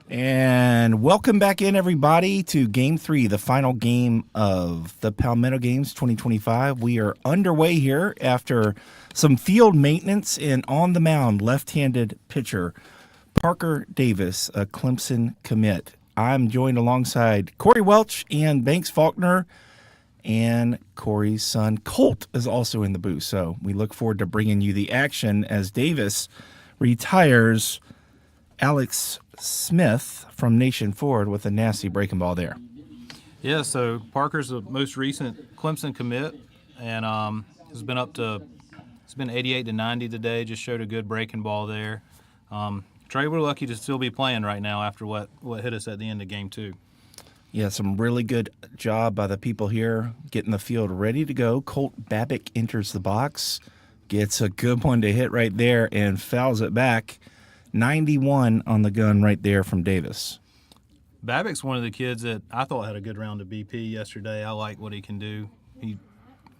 And welcome back in, everybody, to Game 3, the final game of the Palmetto Games 2025. We are underway here after some field maintenance, and on the mound, left-handed pitcher Parker Davis, a Clemson commit. I'm joined alongside Corey Welch and Banks Faulkner, and Corey's son Colt is also in the booth. So we look forward to bringing you the action as Davis retires Alex Smith from Nation Ford with a nasty breaking ball there. Yeah, so Parker's the most recent Clemson commit, and has been it's been 88 to 90 today. Just showed a good breaking ball there. Trey, we're lucky to still be playing right now after what hit us at the end of game 2. Yeah, some really good job by the people here getting the field ready to go. Colt Babick enters the box, gets a good one to hit right there, and fouls it back. 91 on the gun right there from Davis. Babick's one of the kids that I thought had a good round of BP yesterday. I like what he can do. He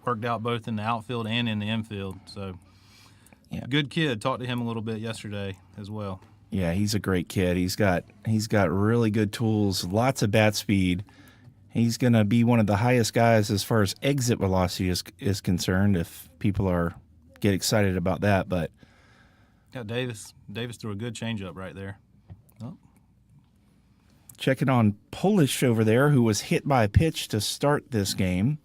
worked out both in the outfield and in the infield. So, yeah. Good kid. Talked to him a little bit yesterday as well. Yeah, he's a great kid. He's got really good tools, lots of bat speed. He's going to be one of the highest guys as far as exit velocity is concerned, if people get excited about that. But yeah, Davis threw a good changeup right there. Oh. Checking on Polish over there, who was hit by a pitch to start this game.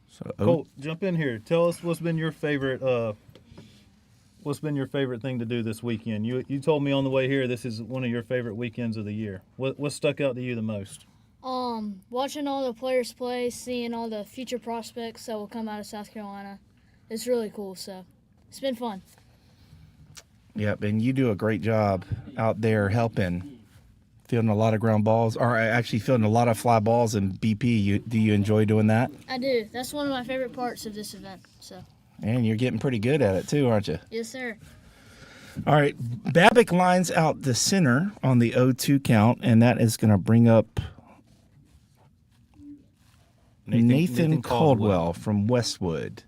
So, Colt, jump in here. Tell us what's been your favorite thing to do this weekend? You told me on the way here this is one of your favorite weekends of the year. What stuck out to you the most? Watching all the players play, seeing all the future prospects that will come out of South Carolina. It's really cool, so it's been fun. Yep, and you do a great job out there helping, fielding a lot of ground balls, or actually fielding a lot of fly balls in BP. Do you enjoy doing that? I do. That's one of my favorite parts of this event. So. And you're getting pretty good at it too, aren't you? Yes, sir. All right, Babick lines out the center on the 0-2 count, and that is going to bring up Nathan Caldwell from Westwood.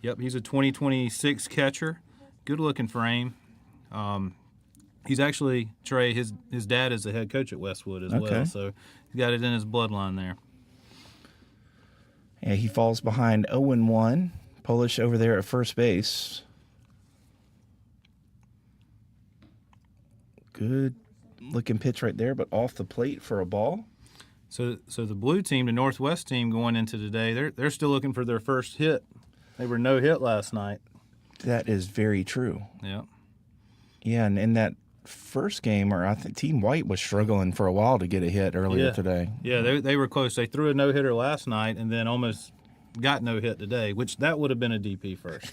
Yep, he's a 2026 catcher. Good-looking frame. He's actually, Trey, his dad is the head coach at Westwood as well, so he's got it in his bloodline there. Yeah, he falls behind 0-1. Polish over there at first base. Good-looking pitch right there, but off the plate for a ball. So the blue team, the Northwest team going into today, they're still looking for their first hit. They were no hit last night. That is very true. Yeah. Yeah, and in that first game, or I think Team White was struggling for a while to get a hit earlier today. Yeah, they were close. They threw a no-hitter last night and then almost got no hit today, which that would have been a DP first.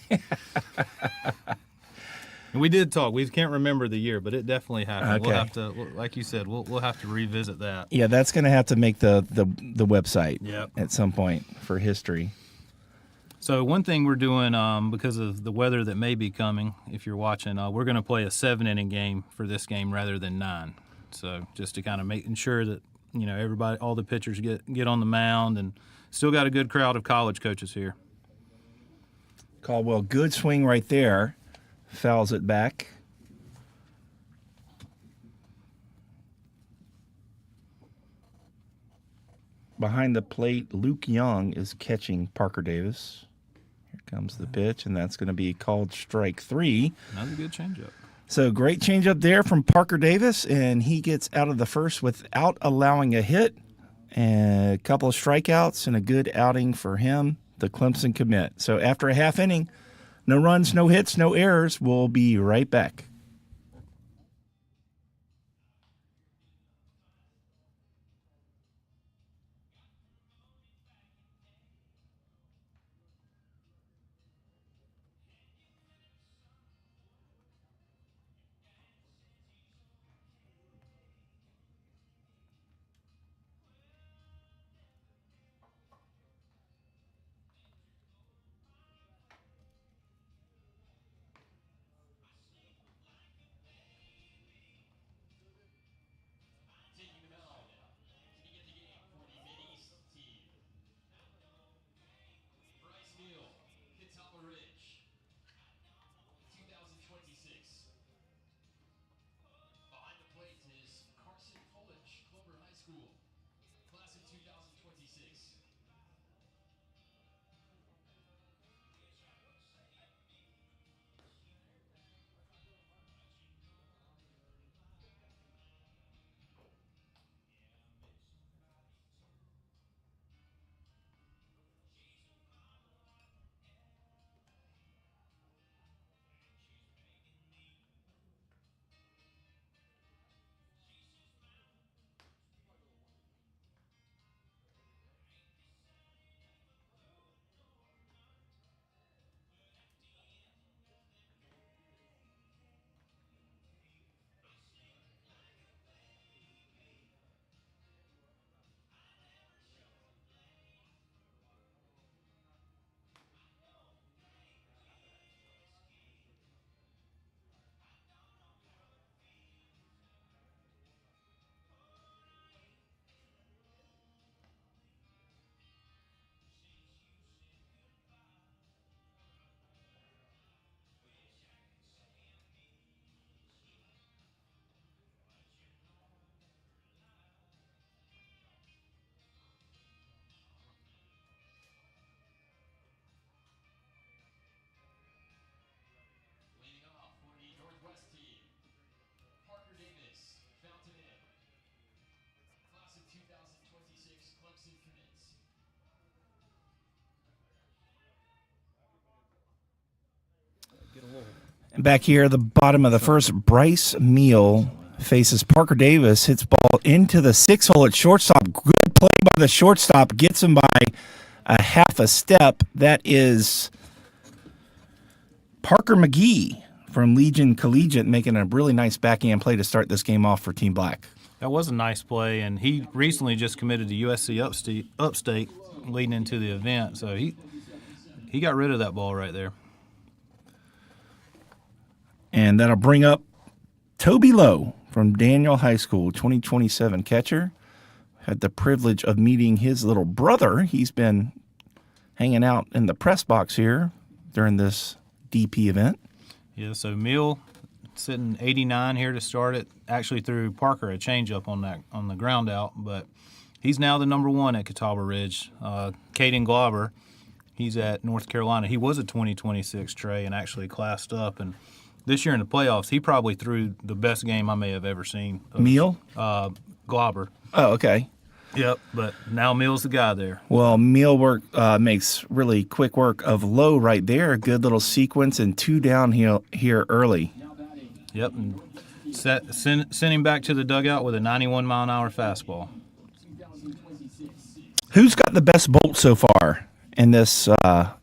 And we did talk. We can't remember the year, but it definitely happened. Okay. We'll have to, like you said, we'll have to revisit that. Yeah, that's going to have to make the website Yep. at some point for history. So one thing we're doing because of the weather that may be coming, if you're watching, we're going to play a 7-inning game for this game rather than 9. So just to kind of making sure that everybody, all the pitchers get on the mound, and still got a good crowd of college coaches here. Caldwell, good swing right there. Fouls it back. Behind the plate, Luke Young is catching Parker Davis. Here comes the pitch, and that's going to be called strike 3. Another good changeup. So great changeup there from Parker Davis, and he gets out of the first without allowing a hit. And a couple of strikeouts and a good outing for him, the Clemson commit. So after a half inning, no runs, no hits, no errors. We'll be right back. Back here, the bottom of the first, Bryce Meal faces Parker Davis, hits ball into the 6-hole at shortstop. Good play by the shortstop, gets him by a half a step. That is Parker McGee from Legion Collegiate making a really nice backhand play to start this game off for Team Black. That was a nice play, and he recently just committed to USC Upstate leading into the event, so he got rid of that ball right there. And that'll bring up Toby Lowe from Daniel High School, 2027 catcher. Had the privilege of meeting his little brother. He's been hanging out in the press box here during this DP event. Yeah, so Mill sitting 89 here to start it. Actually threw Parker a changeup on the ground out, but he's now the number one at Catawba Ridge. Caden Glauber, he's at North Carolina. He was a 2026 Trey and actually classed up, and this year in the playoffs, he probably threw the best game I may have ever seen. Meal? Glauber. Oh, okay. Yep, but now Mill's the guy there. Well, Meal makes really quick work of Lowe right there. A good little sequence and 2 down here early. Yep, and send him back to the dugout with a 91-mile-an-hour fastball. Who's got the best bolt so far in this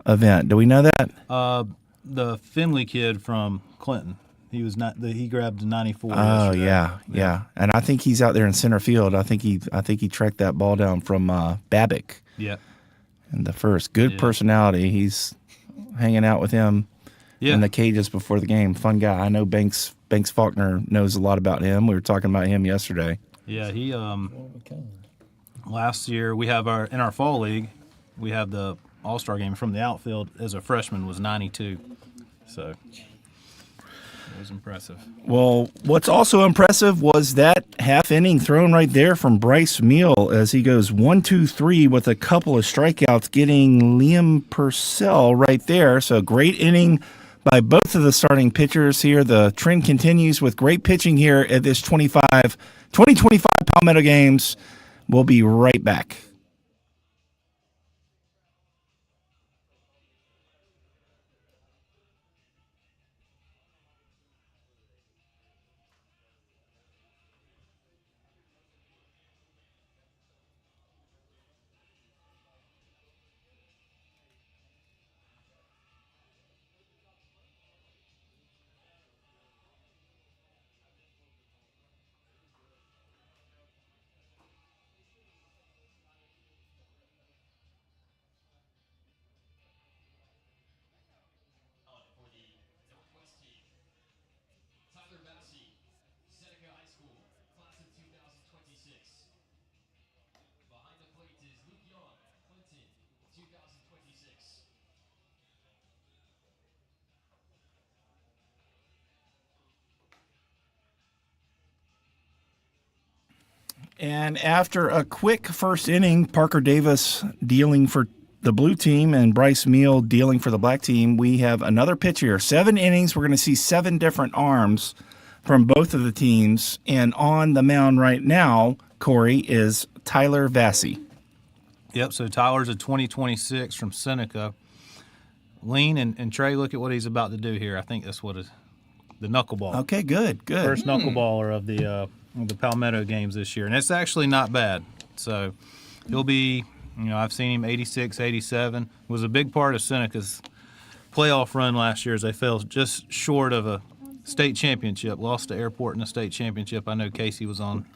event? Do we know that? The Finley kid from Clinton. He grabbed the 94. Oh yesterday. yeah. And I think he's out there in center field. I think he tracked that ball down from Babick. Yeah. In the first. Good personality. He's hanging out with him in the cages before the game. Fun guy. I know Banks Faulkner knows a lot about him. We were talking about him yesterday. Yeah, he last year we have in our fall league, we have the All-Star game from the outfield as a freshman was 92. So it was impressive. Well, what's also impressive was that half inning thrown right there from Bryce Meal as he goes 1-2-3 with a couple of strikeouts, getting Liam Purcell right there. So great inning by both of the starting pitchers here. The trend continues with great pitching here at this 2025 Palmetto Games. We'll be right back. And after a quick first inning, Parker Davis dealing for the blue team and Bryce Meal dealing for the black team, we have another pitch here. 7 innings. We're going to see 7 different arms from both of the teams. And on the mound right now, Corey, is Tyler Vassy. Yep, so Tyler's a 2026 from Seneca. Lean and Trey, look at what he's about to do here. I think that's what the knuckleball. Okay, good. First knuckleballer of the Palmetto Games this year. And it's actually not bad. So he'll be, I've seen him 86, 87. Was a big part of Seneca's playoff run last year as they fell just short of a state championship. Lost to Airport in the state championship. I know Casey was on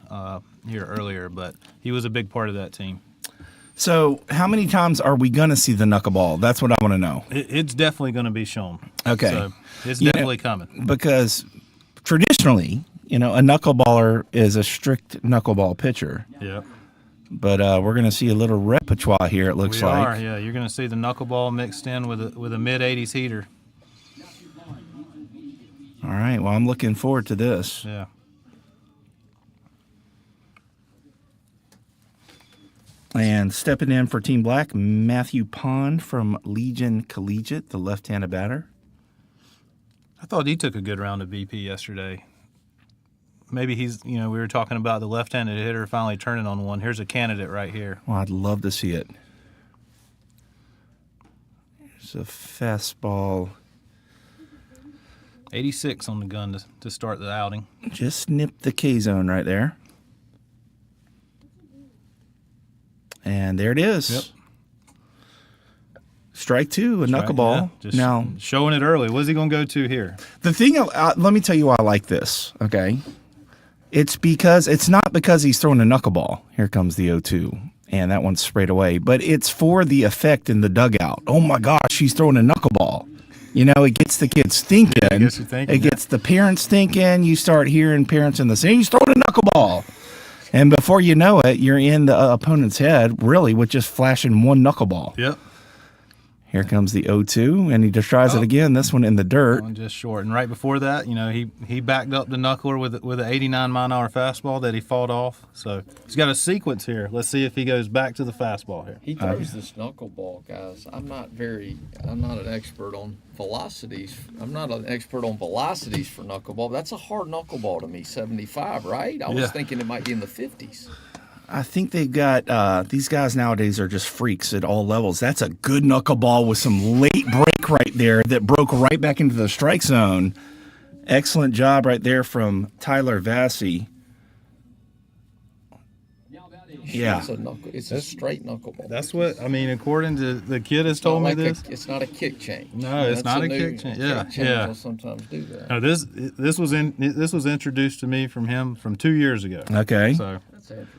here earlier, but he was a big part of that team. So how many times are we going to see the knuckleball? That's what I want to know. It's definitely going to be shown. Okay. So it's definitely coming. Because traditionally, a knuckleballer is a strict knuckleball pitcher. Yeah. But we're going to see a little repertoire here, it looks like. Yeah. You're going to see the knuckleball mixed in with a mid-80s heater. All right. Well, I'm looking forward to this. Yeah. And stepping in for Team Black, Matthew Pond from Legion Collegiate, the left-handed batter. I thought he took a good round of BP yesterday. Maybe he's, we were talking about the left-handed hitter finally turning on one. Here's a candidate right here. Well, I'd love to see it. Here's a fastball 86 on the gun to start the outing. Just nipped the K zone right there. And there it is. Yep. Strike two, a knuckleball. Yeah, just now, showing it early. What's he going to go to here? the thing, let me tell you why I like this, okay? It's not because he's throwing a knuckleball. Here comes the 0-2, and that one's sprayed away. But it's for the effect in the dugout. Oh, my gosh, he's throwing a knuckleball. You know, it gets the kids thinking. Yeah, I guess you're thinking it gets the parents thinking. You start hearing parents in the same, he's throwing a knuckleball. And before you know it, you're in the opponent's head, really, with just flashing one knuckleball. Yep. Here comes the 0-2, and he just tries it again, this one in the dirt. One just short. And right before that, you know, he backed up the knuckler with an 89-mile-an-hour fastball that he fought off. So he's got a sequence here. Let's see if he goes back to the fastball here. He throws this knuckleball, guys. I'm not an expert on velocities. I'm not an expert on velocities for knuckleball. That's a hard knuckleball to me, 75, right? I was thinking it might be in the 50s. I think they've got these guys nowadays are just freaks at all levels. That's a good knuckleball with some late break right there that broke right back into the strike zone. Excellent job right there from Tyler Vassy. Yeah. It's a straight knuckleball. That's what, I mean, according to the kid has told me this. It's not a kick change. No, it's not a kick change. Yeah, kick change will sometimes do that. No, this was introduced to me from him from 2 years ago. Okay. So That's interesting.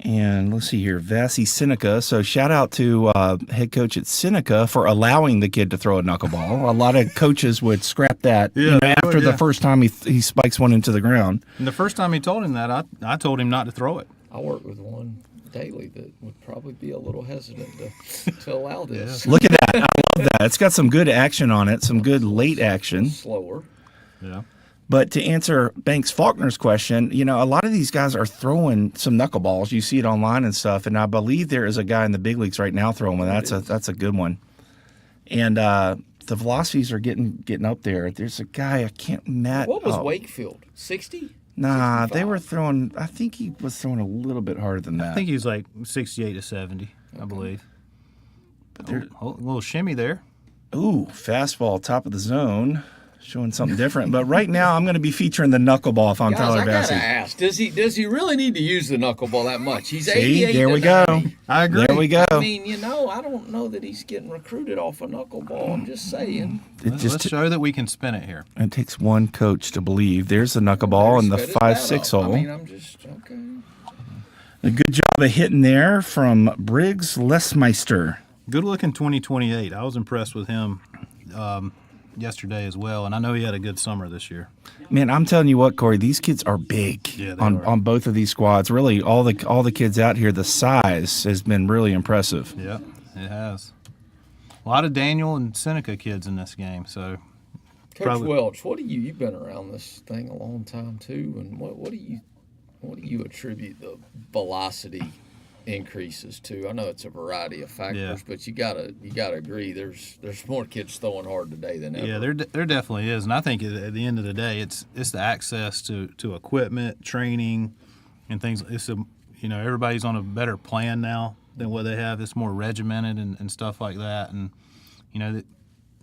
And let's see here, Vassy Seneca. So shout out to head coach at Seneca for allowing the kid to throw a knuckleball. A lot of coaches would scrap that after the first time he spikes one into the ground. And the first time he told him that, I told him not to throw it. I work with one daily that would probably be a little hesitant to allow this. Look at that. I love that. It's got some good action on it, some good late action. Slower. Yeah. But to answer Banks Faulkner's question, you know, a lot of these guys are throwing some knuckleballs. You see it online and stuff, and I believe there is a guy in the big leagues right now throwing one. That's a good one. And the velocities are getting up there. There's a guy I can't Matt. What was Wakefield? 60? Nah, 65? they were throwing. I think he was throwing a little bit harder than that. I think he was like 68 to 70, I believe. But there's a little shimmy there. Ooh, fastball, top of the zone. Showing something different, but right now I'm going to be featuring the knuckleball if I'm Guys, Tyler I gotta Vassy. ask, does he really need to use the knuckleball that much? He's See, 88 there we to go. 90. I agree. There we go. I mean, you know, I don't know that he's getting recruited off a knuckleball. I'm just saying. Let's show that we can spin it here. It takes one coach to believe. There's the knuckleball in the Spit it 5-6 out. hole. I mean, I'm just okay. A good job of hitting there from Briggs Lesmeister. Good looking 2028. I was impressed with him yesterday as well, and I know he had a good summer this year. Man, I'm telling you what, Corey, these kids are big on both of these squads. Really, all the kids out here, the size has been really impressive. Yeah, it has. A lot of Daniel and Seneca kids in this game. So, Coach Welch, you've been around this thing a long time too, and what do you attribute the velocity increases to? I know it's a variety of factors, but you gotta agree there's more kids throwing hard today than ever. Yeah, there definitely is, and I think at the end of the day, it's the access to equipment, training, and things. Everybody's on a better plan now than what they have. It's more regimented and stuff like that, and the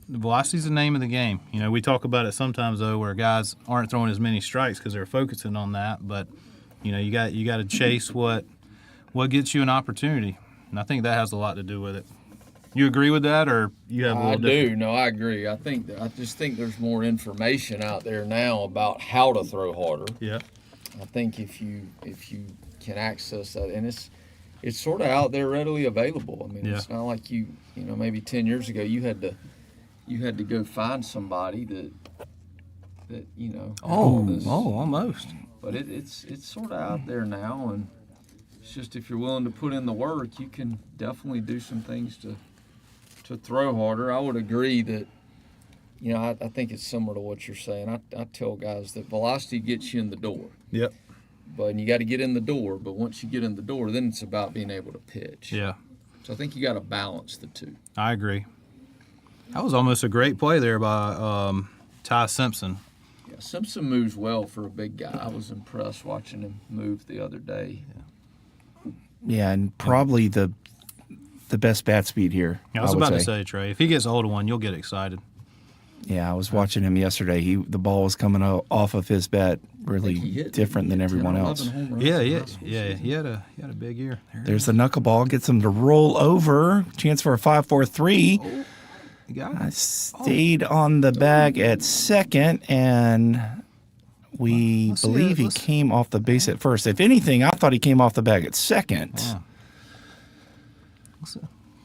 velocity is the name of the game. We talk about it sometimes though, where guys aren't throwing as many strikes because they're focusing on that, but you got to chase what gets you an opportunity, and I think that has a lot to do with it. You agree with that, or you have a little different? I do. No, I agree. I just think there's more information out there now about how to throw harder. Yeah. I think if you can access that, and it's sort of out there readily available. I mean, it's not like maybe 10 years ago you had to go find somebody that almost. But it's sort of out there now, and it's just if you're willing to put in the work, you can definitely do some things to throw harder. I would agree that, I think it's similar to what you're saying. I tell guys that velocity gets you in the door. Yep. But you got to get in the door. But once you get in the door, then it's about being able to pitch. Yeah. So I think you got to balance the two. I agree. That was almost a great play there by Ty Simpson. Yeah, Simpson moves well for a big guy. I was impressed watching him move the other day. Yeah, and probably the best bat speed here. I was about to say, Trey, if he gets a hold of one, you'll get excited. Yeah, I was watching him yesterday. The ball was coming off of his bat really different than everyone else. Yeah, he had a big year. There's the knuckleball, gets him to roll over. Chance for a 5-4-3. Oh, you got it. I stayed on the bag at second, and we believe he came off the base at first. If anything, I thought he came off the bag at second. Yeah.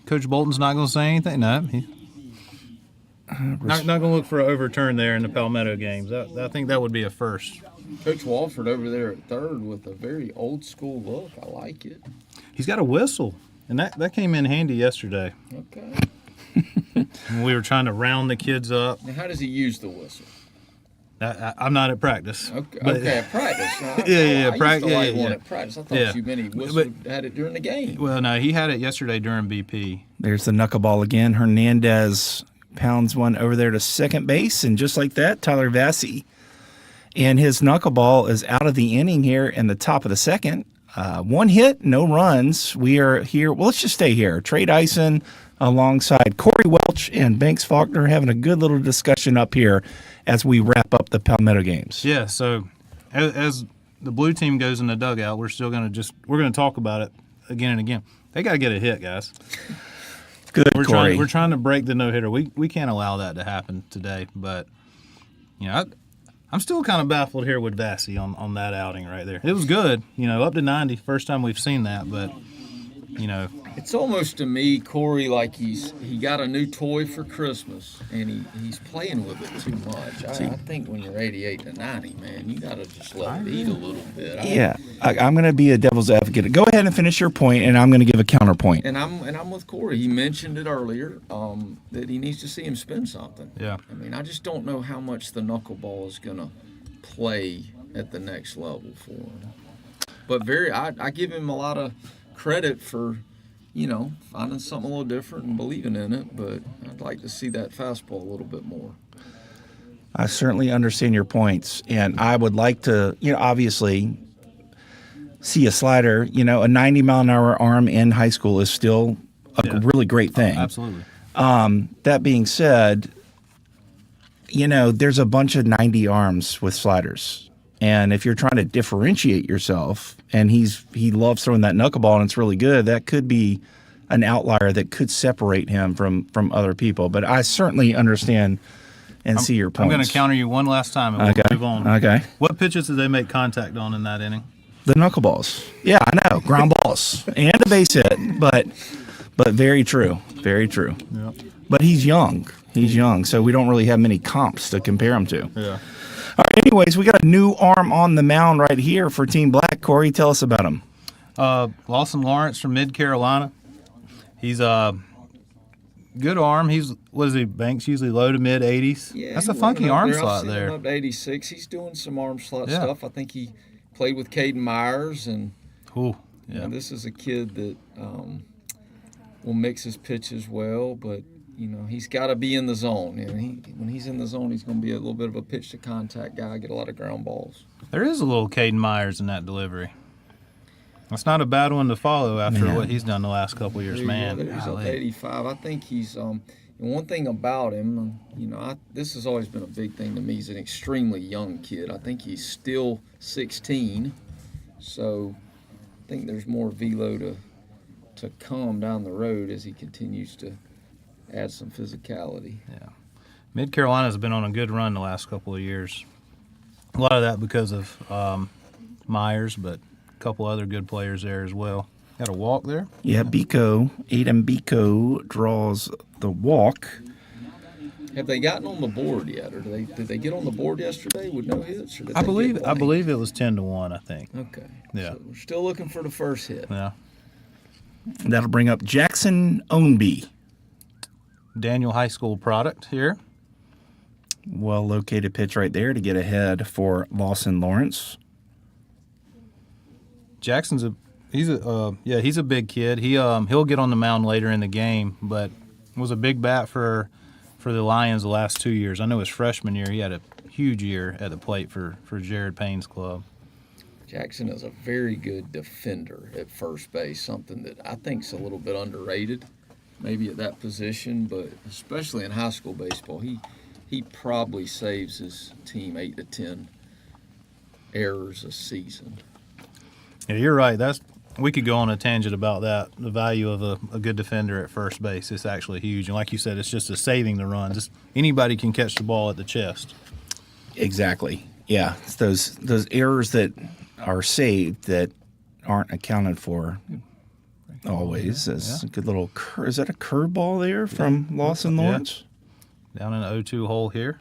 Coach Bolton's not going to say anything. No, not going to look for an overturn there in the Palmetto games. I think that would be a first. Coach Walford over there at third with a very old school look. I like it. He's got a whistle, and that came in handy yesterday. Okay. When we were trying to round the kids up. Now, how does he use the whistle? I'm not at practice. Okay, at practice. Yeah. I used to like Yeah. one at practice. I thought you meant he had it during the game. Well, no, he had it yesterday during BP. There's the knuckleball again. Hernandez pounds one over there to second base, and just like that, Tyler Vassy. And his knuckleball is out of the inning here in the top of the second. One hit, no runs. We are here. Well, let's just stay here. Trey Dyson alongside Corey Welch and Banks Faulkner having a good little discussion up here as we wrap up the Palmetto games. Yeah, so as the blue team goes in the dugout, we're going to talk about it again and again. They got to get a hit, guys. Good, Corey. We're trying to break the no-hitter. We can't allow that to happen today, but I'm still kind of baffled here with Vassy on that outing right there. It was good, up to 90, first time we've seen that, but it's almost to me, Corey, like he got a new toy for Christmas and he's playing with it too much. I think when you're 88 to 90, man, you got to just let it eat a little bit. I'm going to be a devil's advocate. Go ahead and finish your point, and I'm going to give a counterpoint. And I'm with Corey. He mentioned it earlier that he needs to see him spin something. Yeah. I mean, I just don't know how much the knuckleball is going to play at the next level for him. But I give him a lot of credit for, finding something a little different and believing in it, but I'd like to see that fastball a little bit more. I certainly understand your points, and I would like to, obviously see a slider. A 90-mile-an-hour arm in high school is still a really great thing. Absolutely. That being said, there's a bunch of 90 arms with sliders. And if you're trying to differentiate yourself, and he loves throwing that knuckleball and it's really good, that could be an outlier that could separate him from other people. But I certainly understand and see your points. I'm going to counter you one last time and we'll move on. Okay. What pitches did they make contact on in that inning? The knuckleballs. Yeah, I know. Ground balls. And a base hit. But very true. Very true. Yep. But he's young. So we don't really have many comps to compare him to. Yeah. All right, anyways, we got a new arm on the mound right here for Team Black. Corey, tell us about him. Lawson Lawrence from Mid-Carolina. He's a good arm. Banks usually low to mid-80s. Yeah, that's a funky arm slot there. Him up to 86. He's doing some arm slot stuff. I think he played with Caden Myers, and this is a kid that will mix his pitches well, but he's got to be in the zone. When he's in the zone, he's going to be a little bit of a pitch-to-contact guy, get a lot of ground balls. There is a little Caden Myers in that delivery. That's not a bad one to follow after what he's done the last couple of years, man. He's up to 85. I think he's and one thing about him, this has always been a big thing to me. He's an extremely young kid. I think he's still 16, so I think there's more velo to come down the road as he continues to add some physicality. Yeah. Mid-Carolina's been on a good run the last couple of years. A lot of that because of Myers, but a couple other good players there as well. Got a walk there? Yeah, Adam Biko draws the walk. Have they gotten on the board yet, or did they get on the board yesterday with no hits? Or did I believe it was 10-1. I think. Okay. Yeah. So we're still looking for the first hit. Yeah. That'll bring up Jackson Ownby. Daniel High School product here. Well located pitch right there to get ahead for Lawson Lawrence. Jackson's he's a big kid. He'll get on the mound later in the game, but was a big bat for the Lions the last 2 years. I know his freshman year he had a huge year at the plate for Jared Payne's club. Jackson is a very good defender at first base, something that I think is a little bit underrated, maybe at that position, but especially in high school baseball, he probably saves his team 8 to 10 errors a season. Yeah, you're right. We could go on a tangent about that. The value of a good defender at first base is actually huge. And like you said, it's just a saving the run. Just anybody can catch the ball at the chest. Exactly. Yeah, it's those errors that are saved that aren't accounted for always. That's a good little is that a curveball there from Lawson Lawrence? Down in the 0-2 hole here.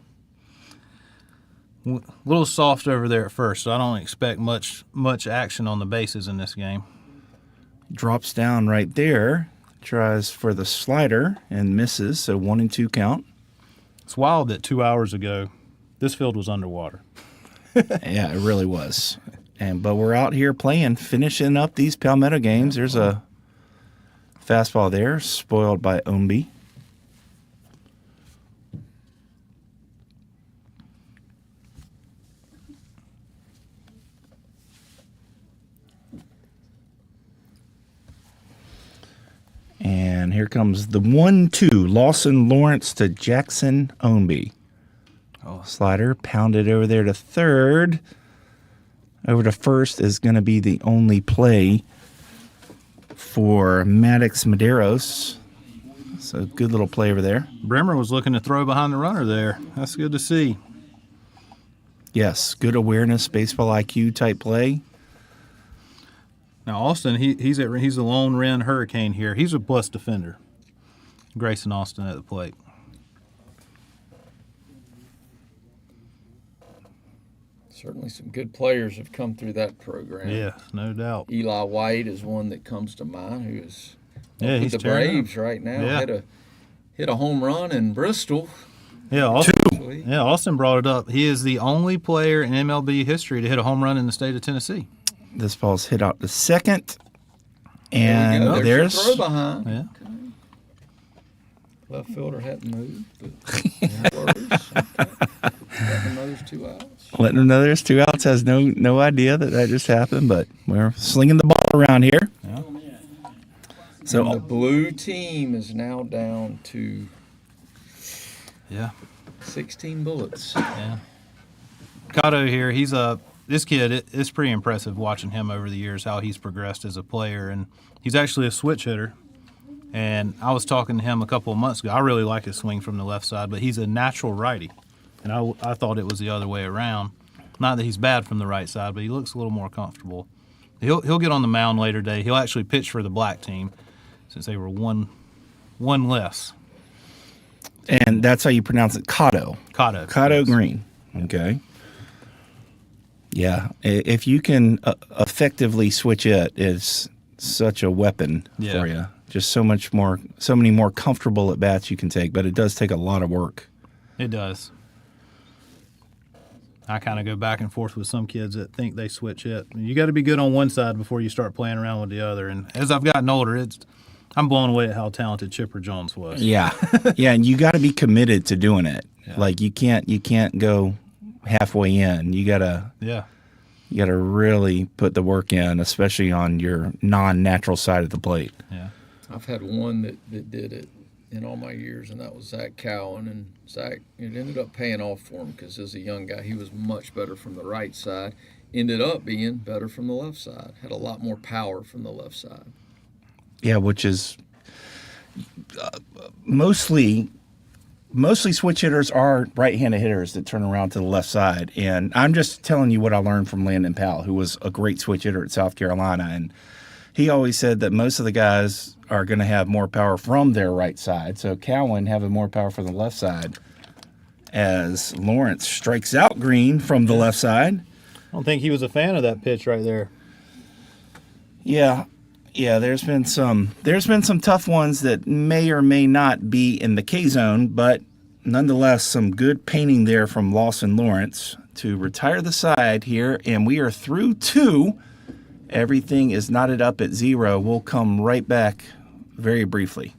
A little soft over there at first, so I don't expect much action on the bases in this game. Drops down right there, tries for the slider and misses, so 1-2 count. It's wild that 2 hours ago, this field was underwater. Yeah, it really was. But we're out here playing, finishing up these Palmetto games. There's a fastball there, spoiled by Ombi. And here comes the 1-2. Lawson Lawrence to Jackson Ownby. Slider pounded over there to third. Over to first is going to be the only play for Maddox Medeiros. So good little play over there. Bremer was looking to throw behind the runner there. That's good to see. Yes, good awareness, baseball IQ type play. Now Austin, he's a lone Wren Hurricane here. He's a plus defender. Grayson Austin at the plate. Certainly some good players have come through that program. Yeah, no doubt. Eli White is one that comes to mind, who is He's with the Braves right now. Yeah. Hit a home run in Bristol. Yeah, Austin brought it up. He is the only player in MLB history to hit a home run in the state of Tennessee. This ball's hit out to second. And there's your throw behind. Yeah. Okay. Left fielder hadn't moved, but letting those 2 outs. Letting them know there's 2 outs, has no idea that just happened, but we're slinging the ball around here. Yeah. So and the blue team is now down to 16 bullets. Yeah. Cotto here, this kid, it's pretty impressive watching him over the years, how he's progressed as a player. And he's actually a switch hitter. And I was talking to him a couple of months ago. I really like his swing from the left side, but he's a natural righty. And I thought it was the other way around. Not that he's bad from the right side, but he looks a little more comfortable. He'll get on the mound later today. He'll actually pitch for the black team since they were one less. And that's how you pronounce it, Cotto. Cotto Green. Okay. Yeah, if you can effectively switch it's such a weapon for you. Just so many more comfortable at bats you can take, but it does take a lot of work. It does. I kind of go back and forth with some kids that think they switch it. You got to be good on one side before you start playing around with the other. And as I've gotten older, I'm blown away at how talented Chipper Jones was. Yeah, yeah, and you got to be committed to doing it. Yeah. Like you can't go halfway in. You gotta really put the work in, especially on your non-natural side of the plate. Yeah, I've had one that did it in all my years, and that was Zach Cowan. And Zach, it ended up paying off for him because as a young guy, he was much better from the right side. Ended up being better from the left side. Had a lot more power from the left side. Yeah, which is mostly switch hitters are right-handed hitters that turn around to the left side. And I'm just telling you what I learned from Landon Powell, who was a great switch hitter at South Carolina. And he always said that most of the guys are going to have more power from their right side. So Cowan having more power from the left side as Lawrence strikes out Green from the left side. I don't think he was a fan of that pitch right there. Yeah, there's been some tough ones that may or may not be in the K zone, but nonetheless some good painting there from Lawson Lawrence to retire the side here, and we are through 2. Everything is knotted up at 0. We'll come right back very briefly.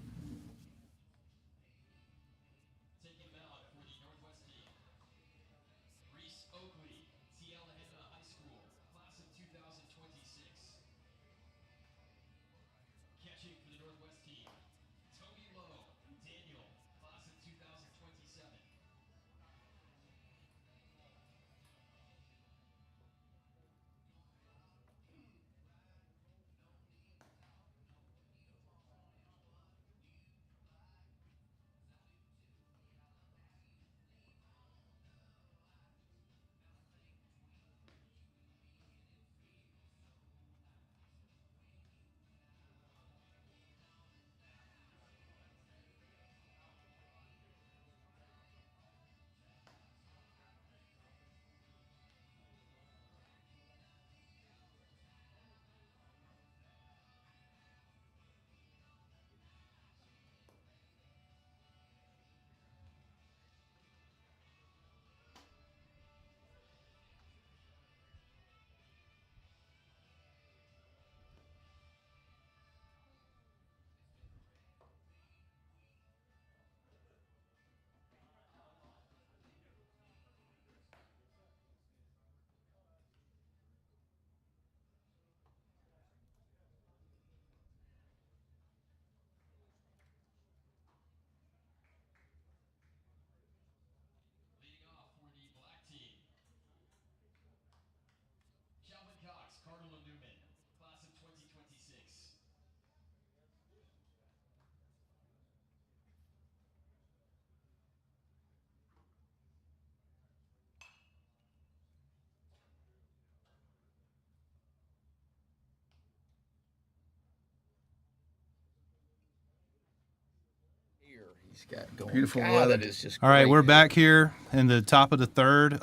he's got going. Beautiful God, weather. that is just All right, great. we're back here in the top of the third.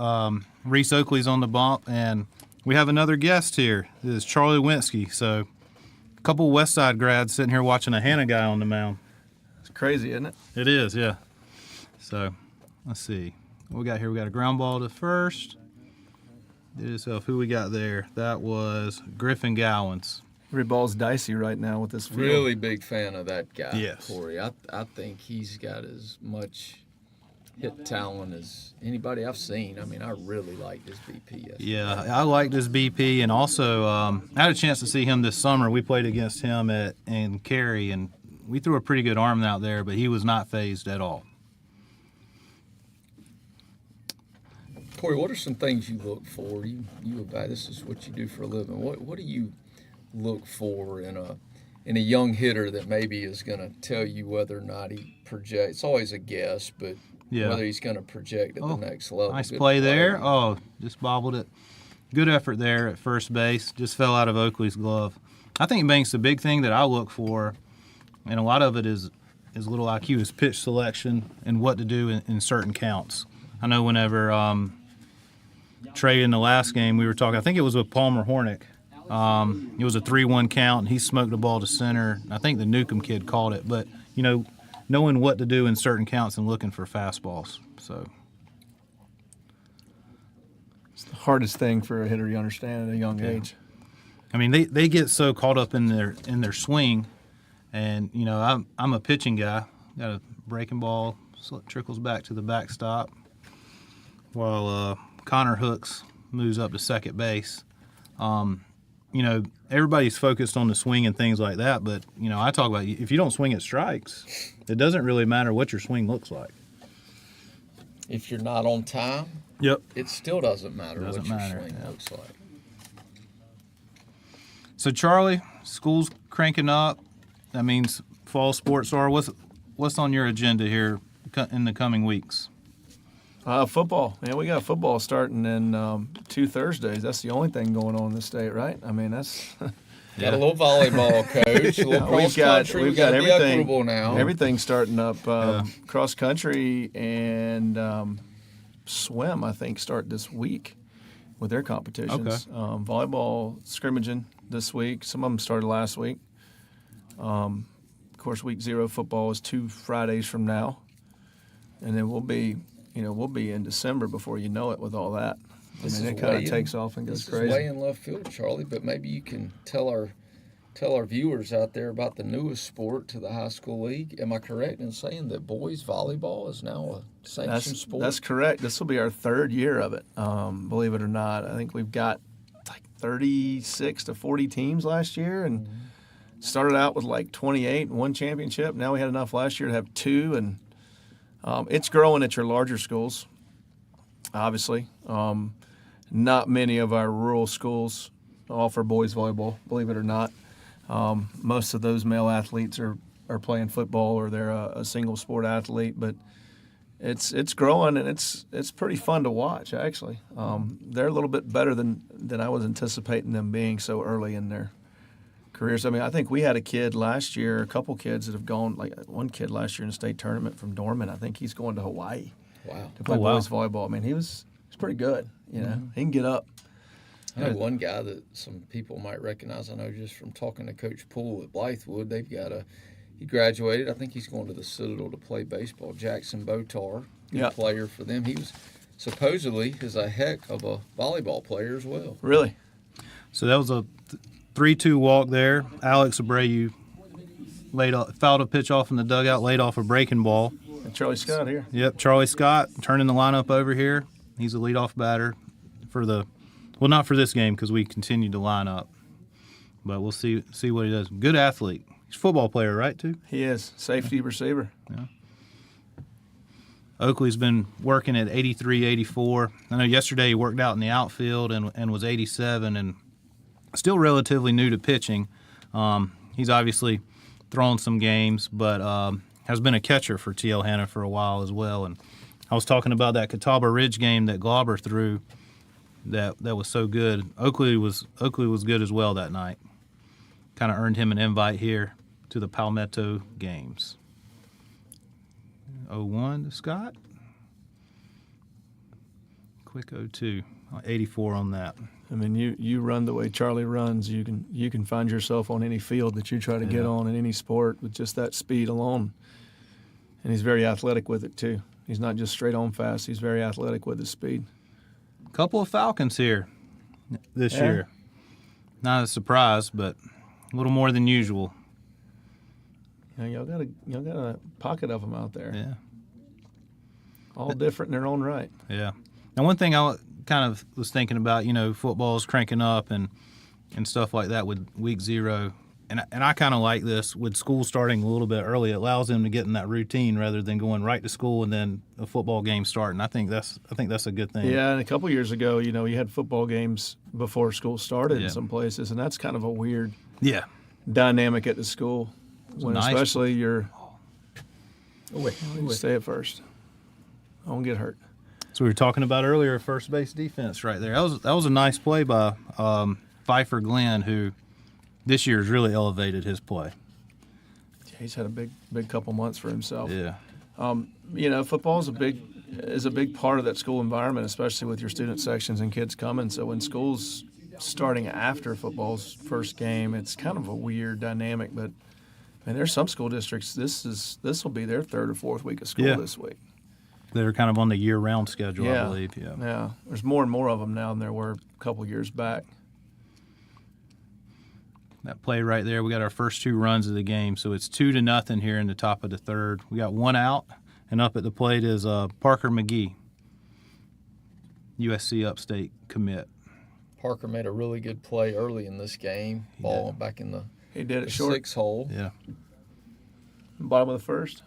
Reese Oakley's on the bump, and we have another guest here. This is Charlie Winsky. So a couple West Side grads sitting here watching a Hannah guy on the mound. It's crazy, isn't it? It is, yeah. So let's see. What we got here? We got a ground ball to first. Did itself. Who we got there? That was Griffin Gowans. Every ball's dicey right now with this field. Really big fan of that guy, Yes. Corey. I think he's got as much hit talent as anybody I've seen. I mean, I really liked his BP yesterday. Yeah, I liked his BP, and also I had a chance to see him this summer. We played against him in Cary, and we threw a pretty good arm out there, but he was not phased at all. Corey, what are some things you look for? You this is what you do for a living. What do you look for in a young hitter that maybe is going to tell you whether or not he projects? It's always a guess, but Yeah. whether he's going to project at the next level. Nice Good play there. player. Oh, just bobbled it. Good effort there at first base. Just fell out of Oakley's glove. I think, Banks, the big thing that I look for, and a lot of it is little IQ, is pitch selection and what to do in certain counts. I know whenever Trey in the last game we were talking, I think it was with Palmer Hornick. It was a 3-1 count, and he smoked the ball to center. I think the Newcomb kid called it, but, knowing what to do in certain counts and looking for fastballs. So It's the hardest thing for a hitter, you understand, at a young age. I mean, they get so caught up in their swing, and I'm a pitching guy. Got a breaking ball, so it trickles back to the backstop, while Connor Hooks moves up to second base. Everybody's focused on the swing and things like that, but I talk about if you don't swing at strikes, it doesn't really matter what your swing looks like. If you're not on time, Yep. it still doesn't matter Doesn't what your matter, swing yeah. looks like. So Charlie, school's cranking up. That means fall sports are. What's on your agenda here in the coming weeks? Football. Yeah, we got football starting in 2 Thursdays. That's the only thing going on in the state, right? I mean, that's Got a little volleyball, coach. A little cross country. we've got gotta be everything. equitable now. Everything's starting up. Cross country and swim, I think, start this week with their competitions. Volleyball scrimmaging this week. Some of them started last week. Of course, week 0 football is 2 Fridays from now, and then we'll be in December before you know it with all that. This it is kind way of in- takes off and goes This crazy. is way in left field, Charlie, but maybe you can tell our viewers out there about the newest sport to the high school league. Am I correct in saying that boys volleyball is now a sanctioned sport? That's correct. This will be our 3rd year of it, believe it or not. I think we've got like 36 to 40 teams last year, and started out with like 28 and 1 championship. Now we had enough last year to have 2, and it's growing at your larger schools, obviously. Not many of our rural schools offer boys volleyball, believe it or not. Most of those male athletes are playing football, or they're a single sport athlete, but it's growing, and it's pretty fun to watch, actually. They're a little bit better than I was anticipating them being so early in their careers. I mean, I think we had a kid last year, a couple kids that have gone, like one kid last year in the state tournament from Dorman. I think he's going to Hawaii Wow. to play Oh, wow. boys volleyball. I mean, he's pretty good. He can get up. I know one guy that some people might recognize. I know just from talking to Coach Poole at Blythewood, he graduated. I think he's going to the Citadel to play baseball. Jackson Botar, good Yeah. player for them. He was supposedly is a heck of a volleyball player as well. Really. So that was a 3-2 walk there. Alex Abreu fouled a pitch off in the dugout, laid off a breaking ball. And Charlie Scott here. Yep, Charlie Scott turning the lineup over here. He's a leadoff batter not for this game because we continue to line up. But we'll see what he does. Good athlete. He's a football player, right, too? He is safety receiver. Oakley's been working at 83, 84. I know yesterday he worked out in the outfield and was 87 and still relatively new to pitching. He's obviously thrown some games, but has been a catcher for TL Hanna for a while as well. And I was talking about that Catawba Ridge game that Glauber threw that was so good. Oakley was good as well that night. Kind of earned him an invite here to the Palmetto Games. 0-1 to Scott. Quick 0-2. 84 on that. I mean, you run the way Charlie runs, you can find yourself on any field that you try to get on in any sport with just that speed alone. And he's very athletic with it too. He's not just straight on fast. He's very athletic with his speed. Couple of Falcons here this year. Not a surprise, but a little more than usual. Y'all got a pocket of them out there. Yeah. All different in their own right. Yeah. Now, one thing I kind of was thinking about, football's cranking up and stuff like that with week 0. And I kind of like this with school starting a little bit early. It allows them to get in that routine rather than going right to school and then a football game starting. I think that's a good thing. Yeah, and a couple years ago, you had football games before school started in some places, and that's kind of a weird dynamic at the school. When nice. Especially you're Wait. stay at first. I won't get hurt. So we were talking about earlier, first base defense right there. That was a nice play by Pfeiffer Glenn, who this year has really elevated his play. Yeah, he's had a big couple months for himself. Yeah. Football is a big part of that school environment, especially with your student sections and kids coming. So when school's starting after football's first game, it's kind of a weird dynamic. But there's some school districts. This will be their third or fourth week of school this week. They're kind of on the year-round schedule, I believe. Yeah. There's more and more of them now than there were a couple years back. That play right there, we got our first 2 runs of the game, so it's 2-0 here in the top of the third. We got 1 out, and up at the plate is Parker McGee, USC Upstate commit. Parker made a really good play early in this game. Ball back in the He did it short. 6 hole. Yeah. Bottom of the first.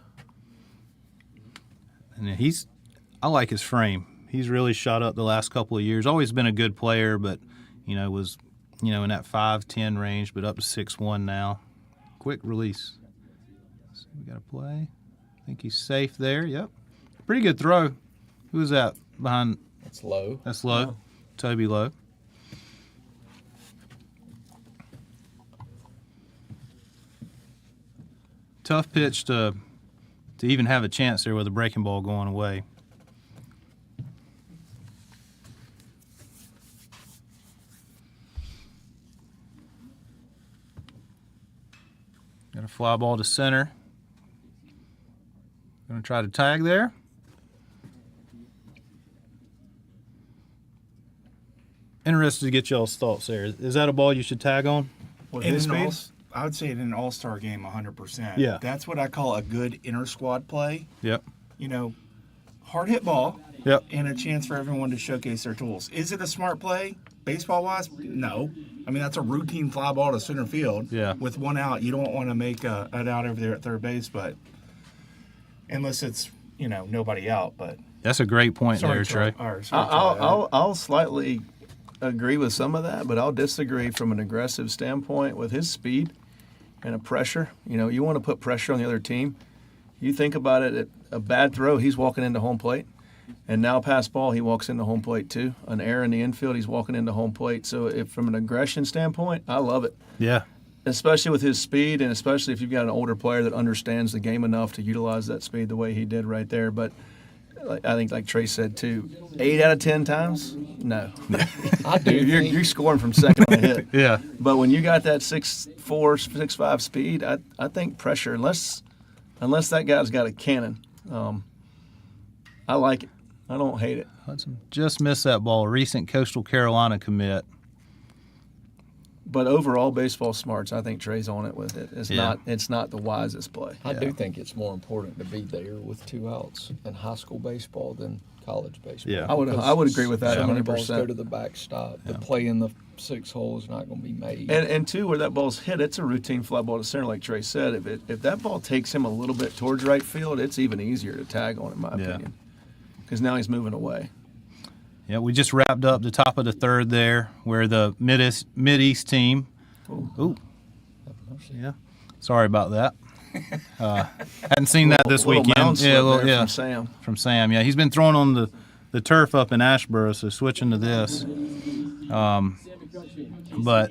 And I like his frame. He's really shot up the last couple of years. Always been a good player, but, was in that 5'10" range, but up to 6'1" now. Quick release. So we got a play. I think he's safe there. Yep. Pretty good throw. Who was that behind? That's low. That's Lowe. Oh. Toby Lowe. Tough pitch to even have a chance there with a breaking ball going away. Got a fly ball to center. Going to try to tag there. Interested to get y'all's thoughts there. Is that a ball you should tag on? With In his an speed? I would say in an all-star game 100%. Yeah. That's what I call a good inter-squad play. Yep. Hard hit ball Yep. and a chance for everyone to showcase their tools. Is it a smart play baseball-wise? No. I mean, that's a routine fly ball to center field. Yeah. With 1 out. You don't want to make an out over there at third base, but unless it's, nobody out. But That's a great point there, Trey. I'll slightly agree with some of that, but I'll disagree from an aggressive standpoint with his speed and a pressure. You want to put pressure on the other team. You think about it, a bad throw, he's walking into home plate. And now pass ball, he walks into home plate too. An error in the infield, he's walking into home plate. So from an aggression standpoint, I love it. Yeah. Especially with his speed, and especially if you've got an older player that understands the game enough to utilize that speed the way he did right there. But I think, like Trey said too, 8 out of 10 times, no. I do. You're scoring from second on a hit. Yeah. But when you got that 6'4", 6'5" speed, I think pressure, unless that guy's got a cannon, I like it. I don't hate it. Hudson just missed that ball. Recent Coastal Carolina commit. But overall, baseball smarts, I think Trey's on it with it. It's not the wisest play. I do think it's more important to be there with 2 outs in high school baseball than college baseball. Yeah. I would agree with that So many 100%. balls go to the backstop. The play in the 6 hole is not going to be made. And two, where that ball's hit, it's a routine fly ball to center, like Trey said. If that ball takes him a little bit towards right field, it's even easier to tag on, in my opinion, because now he's moving away. Yeah, we just wrapped up the top of the third there, where the Mideast team. Ooh. Yeah. Sorry about that. Hadn't seen that this Little weekend. mound slip there from Sam. From Sam. Yeah, he's been throwing on the turf up in Asheboro, so switching to this. But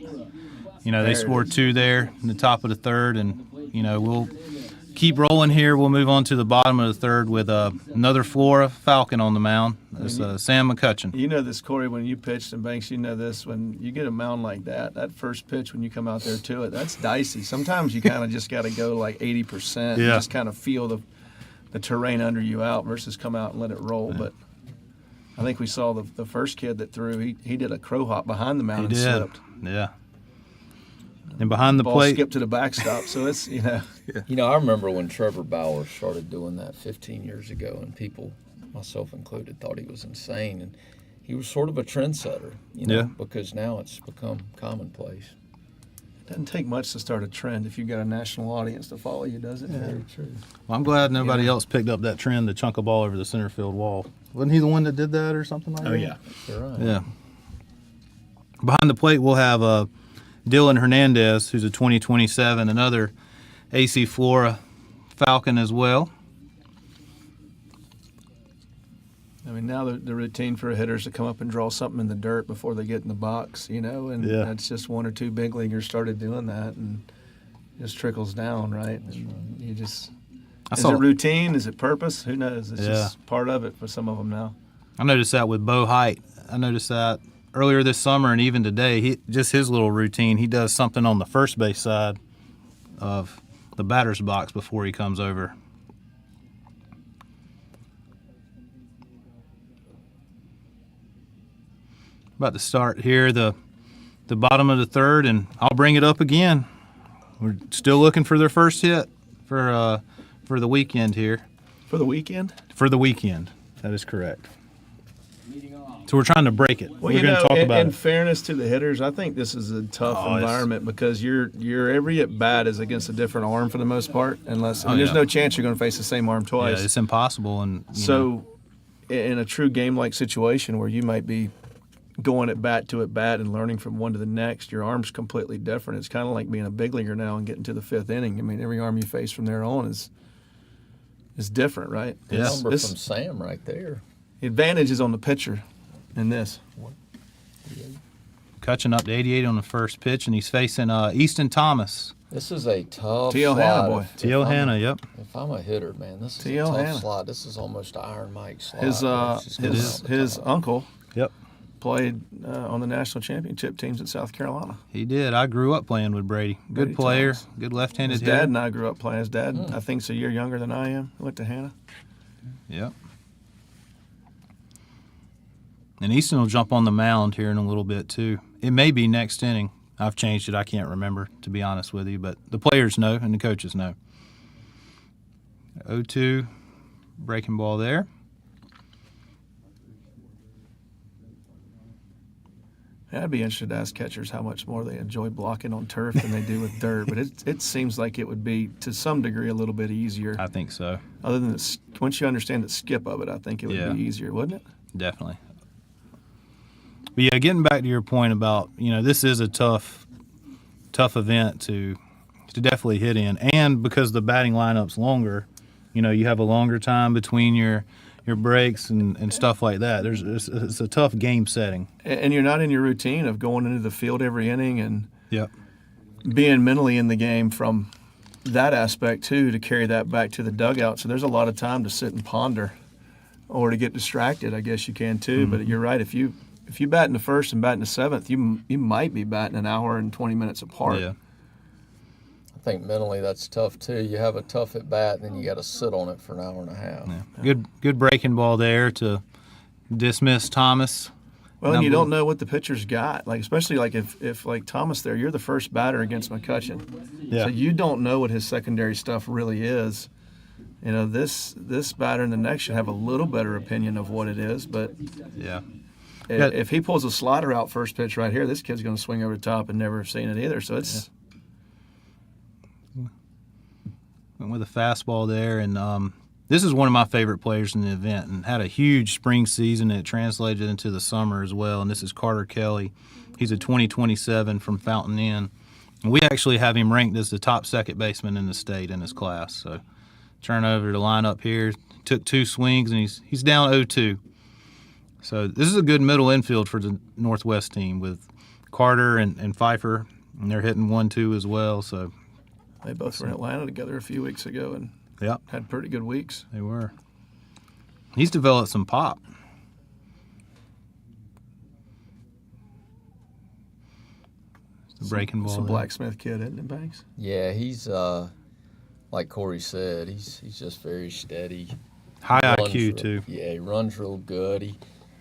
they scored 2 there in the top of the third, and we'll keep rolling here, we'll move on to the bottom of the third with another Flora Falcon on the mound. It's Sam McCutcheon. You know this, Corey, when you pitched, and Banks, you know this, when you get a mound like that first pitch when you come out there to it, that's dicey. Sometimes you kind of just got to go like 80% and just kind of feel the terrain under you out versus come out and let it roll. But I think we saw the first kid that threw, he did a crow hop behind the mound and slipped. Yeah. And behind the ball plate, skipped to the backstop. So it's, You know, I remember when Trevor Bauer started doing that 15 years ago, and people, myself included, thought he was insane. And he was sort of a trendsetter, you know, because now it's become commonplace. It doesn't take much to start a trend if you've got a national audience to follow you, does it? Very true. Well, I'm glad nobody else picked up that trend to chunk a ball over the center field wall. Wasn't he the one that did that or something like that? Oh, yeah. You're right. Yeah. Behind the plate, we'll have Dylan Hernandez, who's a 2027, another AC Flora Falcon as well. I mean, now the routine for hitters to come up and draw something in the dirt before they get in the box, you know, and that's just one or two big leaguers started doing that, and it just trickles down, right? And you just is it routine? Is it purpose? Who knows? It's just part of it for some of them now. I noticed that with Bo Height. I noticed that earlier this summer and even today. Just his little routine. He does something on the first base side of the batter's box before he comes over. About to start here, the bottom of the third, and I'll bring it up again. We're still looking for their first hit for the weekend here. For the weekend? For the weekend. That is correct. So we're trying to break it. Well, we're going to talk about in fairness to the hitters, I think this is a tough environment because your every at bat is against a different arm for the most part, unless there's no chance you're going to face the same arm twice. Yeah, it's impossible. And so, in a true game-like situation where you might be going at bat and learning from one to the next, your arm's completely different. It's kind of like being a big leaguer now and getting to the fifth inning. I mean, every arm you face from there on is different, right? Yeah. Number from Sam right there. The advantage is on the pitcher in this. Catching up to 88 on the first pitch, and he's facing Easton Thomas. This is a tough T.O. slide. Hanna, boy. T.O. Hanna, yep. If I'm a hitter, man, this is T.O. a tough Hanna. slide. This is almost an Iron Mike slide. His uncle Yep. played on the national championship teams at South Carolina. He did. I grew up playing with Brady. Good Brady player, Thomas. good left-handed His hitter. dad and I grew up playing. His dad, I think, is a year younger than I am. He went to Hannah. Yep. And Easton will jump on the mound here in a little bit, too. It may be next inning. I've changed it. I can't remember, to be honest with you. But the players know and the coaches know. 0-2, breaking ball there. Yeah, I'd be interested to ask catchers how much more they enjoy blocking on turf than they do with dirt. But it seems like it would be, to some degree, a little bit easier. I think so. Other than once you understand the skip of it, I think it would be easier, wouldn't it? Definitely. But yeah, getting back to your point about, this is a tough event to definitely hit in. And because the batting lineup's longer, you have a longer time between your breaks and stuff like that. It's a tough game setting. And you're not in your routine of going into the field every inning and Yep. being mentally in the game from that aspect, too, to carry that back to the dugout. So there's a lot of time to sit and ponder or to get distracted, I guess you can, too. Mm-hmm. But you're right. If you bat in the first and bat in the seventh, you might be batting an hour and 20 minutes apart. Yeah. I think mentally that's tough too. You have a tough at bat, and then you got to sit on it for an hour and a half. Yeah. Good breaking ball there to dismiss Thomas. Well, and you don't know what the pitcher's got. Like, especially like if like Thomas there, you're the first batter against McCutcheon. Yeah. So you don't know what his secondary stuff really is. This batter and the next should have a little better opinion of what it is, but Yeah. if he pulls a slider out first pitch right here, this kid's going to swing over the top and never have seen it either. So it's Went with a fastball there, and this is one of my favorite players in the event, and had a huge spring season. And it translated into the summer as well. And this is Carter Kelly. He's a 2027 from Fountain Inn, and we actually have him ranked as the top second baseman in the state in his class. So turn over to line up here. Took two swings, and he's down 0-2. So this is a good middle infield for the Northwest team with Carter and Pfeiffer, and they're hitting 1-2 as well. So They both were in Atlanta together a few weeks ago and Yep, had pretty good weeks. they were. He's developed some pop. The breaking ball. Some there. blacksmith kid, isn't it, Banks? Yeah, he's like Corey said, he's just very steady. High Runs IQ too. Yeah, he runs real good.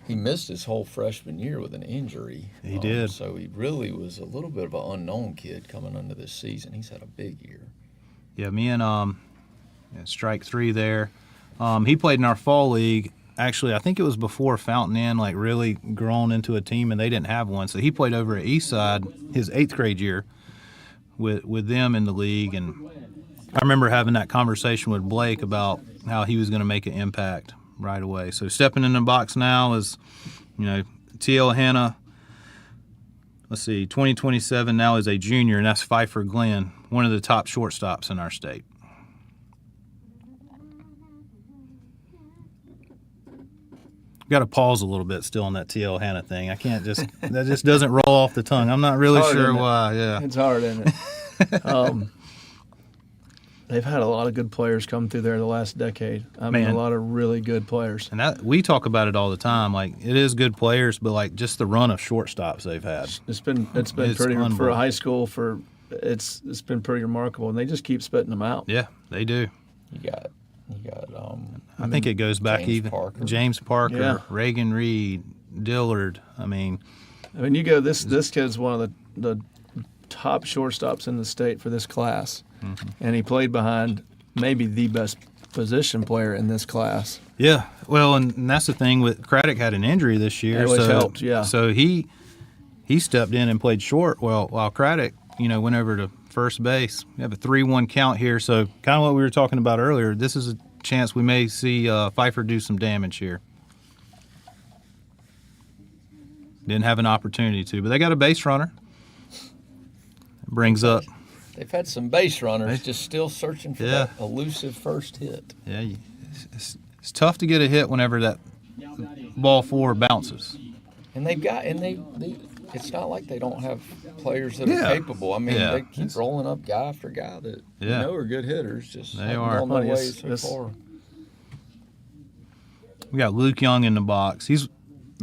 He missed his whole freshman year with an injury. He did. So he really was a little bit of an unknown kid coming into this season. He's had a big year. Yeah, me and strike three there. He played in our fall league. Actually, I think it was before Fountain Inn like really grown into a team, and they didn't have one. So he played over at Eastside his 8th grade year with them in the league. And I remember having that conversation with Blake about how he was going to make an impact right away. So stepping in the box now is, T.L. Hanna. Let's see, 2027 now is a junior, and that's Pfeiffer Glenn, one of the top shortstops in our state. Got to pause a little bit still on that T.L. Hanna thing. I can't that just doesn't roll off the tongue. I'm not really sure why. Yeah, It's hard, isn't it? They've had a lot of good players come through there the last decade. I mean, Man. a lot of really good players. and that we talk about it all the time. Like it is good players, but like just the run of shortstops they've had. It's been It's pretty for unbelievable. a high school. It's been pretty remarkable, and they just keep spitting them out. Yeah, they do. You got I think it goes back James even Parker. James Parker, Yeah. Reagan Reed, Dillard. I mean, You go. This kid's one of the top shortstops in the state for this class, and he played behind maybe the best position player in this class. yeah. Well, and that's the thing with Craddock had an injury this year, It always so helped, yeah. So he stepped in and played short. Well, while Craddock, went over to first base. We have a 3-1 count here, so kind of what we were talking about earlier. This is a chance we may see Pfeiffer do some damage here. Didn't have an opportunity to, but they got a base runner. Brings up, they've had some base runners just still searching for Yeah. that elusive first hit. yeah, it's tough to get a hit whenever that ball forward bounces. And they've got they it's not like they don't have players that Yeah. are capable. I mean, Yeah. they keep rolling up guy after guy that Yeah. are good hitters. Just They haven't are. gone their Funny, way it's- so far. We got Luke Young in the box. He's a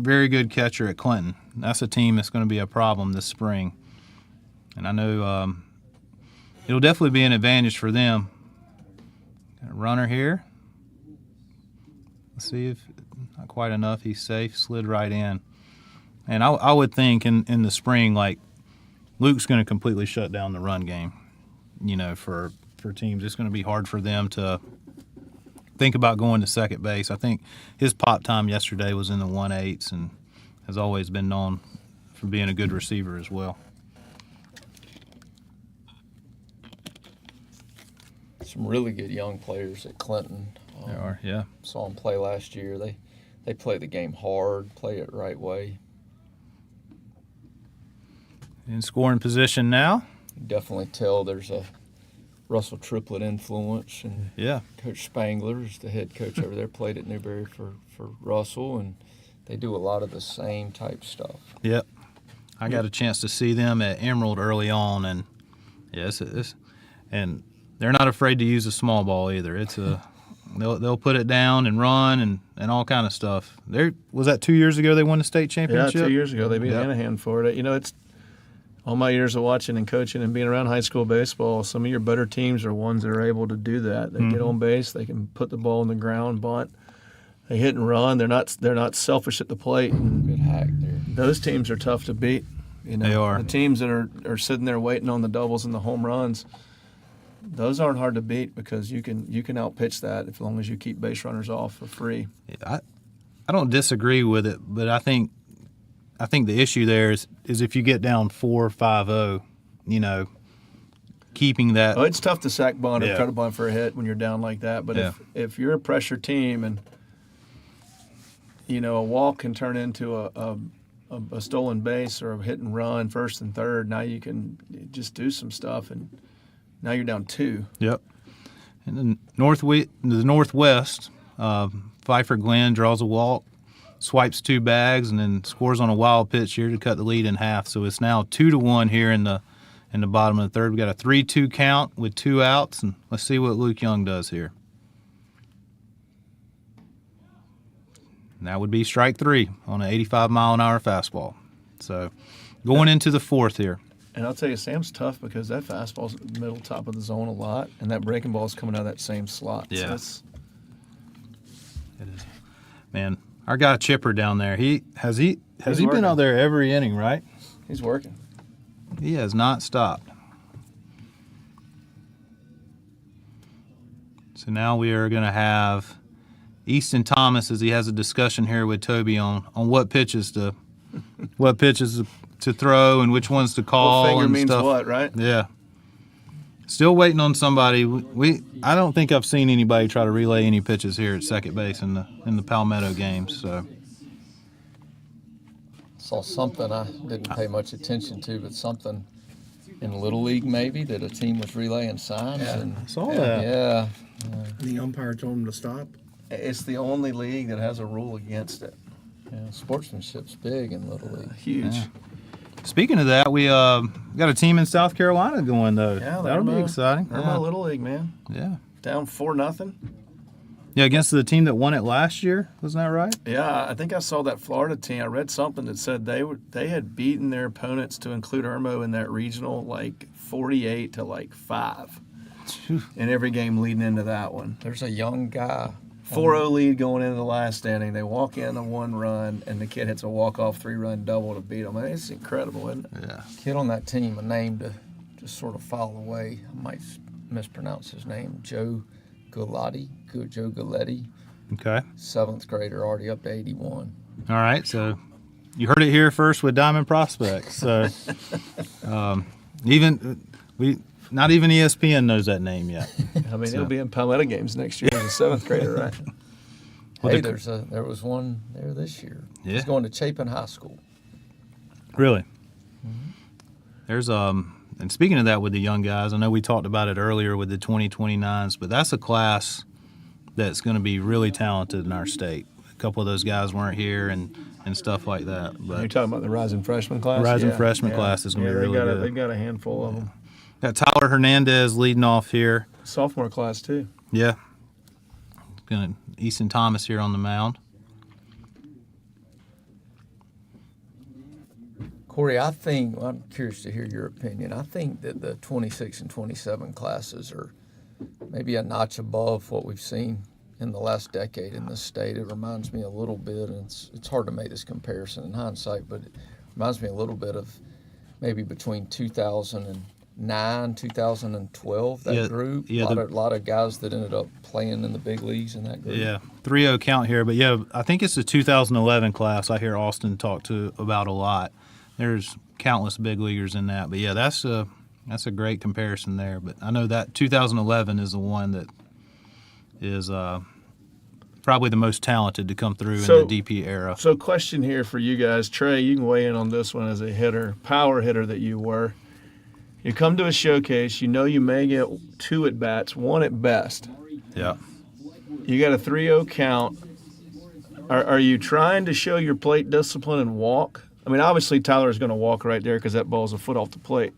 very good catcher at Clinton. That's a team that's going to be a problem this spring. And I know it'll definitely be an advantage for them. Got a runner here. Let's see if not quite enough. He's safe. Slid right in. And I would think in the spring, like, Luke's going to completely shut down the run game, for teams. It's going to be hard for them to think about going to second base. I think his pop time yesterday was in the 1/8 and has always been known for being a good receiver as well. Some really good young players at Clinton. There are, yeah. Saw them play last year. They play the game hard, play it right way. In scoring position now. You definitely tell there's a Russell Triplett influence, and Yeah. Coach Spangler is the head coach over there. Played at Newberry for Russell, and they do a lot of the same type stuff. Yep. I got a chance to see them at Emerald early on, and yes, and they're not afraid to use a small ball either. It's they'll put it down and run and all kind of stuff. Was that 2 years ago they won the state Yeah, championship? 2 years ago they beat Yep. Hanahan for it. It's all my years of watching and coaching and being around high school baseball. Some of your better teams are ones that are able to do that. They get on base, they can put the ball on the ground, bunt, they hit and run. They're not selfish at the plate. And Good hack there. those teams are tough to beat. They are. The teams that are sitting there waiting on the doubles and the home runs. Those aren't hard to beat because you can outpitch that as long as you keep base runners off for free. I don't disagree with it, but I think the issue there is if you get down 4-5-0, keeping that. Oh, it's tough to sack bunt or Yeah. try to bunt for a hit when you're down like that. But Yeah. if you're a pressure team and a walk can turn into a stolen base or a hit and run first and third, now you can just do some stuff and now you're down 2. Yep. And then the northwest, Pfeiffer Glenn draws a walk, swipes 2 bags, and then scores on a wild pitch here to cut the lead in half. So it's now 2-1 here in the in the bottom of the third. We got a 3-2 count with 2 outs, and let's see what Luke Young does here. And that would be strike 3 on an 85-mile-an-hour fastball. So going into the fourth here. And I'll tell you, Sam's tough because that fastball's middle top of the zone a lot, and that breaking ball's coming out of that same slot. Yeah. So It is. Man, our guy Chipper down there, has he working. been out there every inning, right? he's working. He has not stopped. So now we are going to have Easton Thomas as he has a discussion here with Toby on what pitches to throw and which ones to call. What finger and means stuff. what, right? Yeah. Still waiting on somebody. I don't think I've seen anybody try to relay any pitches here at second base in the Palmetto games. So Saw something I didn't pay much attention to, but something in Little League maybe that a team was relaying signs. Yeah. And I saw that. yeah, The umpire told him to stop. It's the only league that has a rule against it. yeah, sportsmanship's big in Little League. Huge. Yeah. Speaking of that, we got a team in South Carolina going though. Yeah, That'll be exciting. They're my Little League, man. Yeah. Down 4-0. Yeah, against the team that won it last year, wasn't that right? Yeah, I think I saw that Florida team. I read something that said they had beaten their opponents to include Irmo in that regional like 48 to 5 in every game leading into that one. There's a young guy. 4-0 lead going into the last inning. They walk in on 1 run, and the kid hits a walk-off 3-run double to beat them. I mean, it's incredible, isn't it? Yeah. Kid on that team, a name to just sort of file away. I might mispronounce his name. Joe Galati. Joe Galetti. Okay. 7th grader, already up to 81. All right. So you heard it here first with Diamond Prospects. So not even ESPN knows that name yet. I mean, he'll be in Palmetto games next year as a 7th grader, right? Well, Hey, there was one there this year. Yeah. He's going to Chapin High School. Really? There's and speaking of that with the young guys, I know we talked about it earlier with the 2029s, but that's a class that's going to be really talented in our state. A couple of those guys weren't here and stuff like that. You're But talking about the rising freshman class? Rising freshman class is gonna be really good. They've got a handful of them. got Tyler Hernandez leading off here. Sophomore class, too. Yeah. Easton Thomas here on the mound. Corey, I'm curious to hear your opinion. I think that the 26 and 27 classes are maybe a notch above what we've seen in the last decade in this state. It reminds me a little bit, and it's hard to make this comparison in hindsight, but it reminds me a little bit of maybe between 2009, 2012, that group. Yeah, a lot of guys that ended up playing in the big leagues in that group. Yeah, 3-0 count here. But, yeah, I think it's the 2011 class I hear Austin talk about a lot. There's countless big leaguers in that. But, yeah, that's a great comparison there. But I know that 2011 is the one that is probably the most talented to come through in the DP era. So question here for you guys. Trey, you can weigh in on this one as a hitter, power hitter that you were. You come to a showcase, you know you may get 2 at-bats, 1 at best. Yeah. You got a 3-0 count. Are you trying to show your plate discipline and walk? I mean, obviously Tyler's going to walk right there because that ball's a foot off the plate.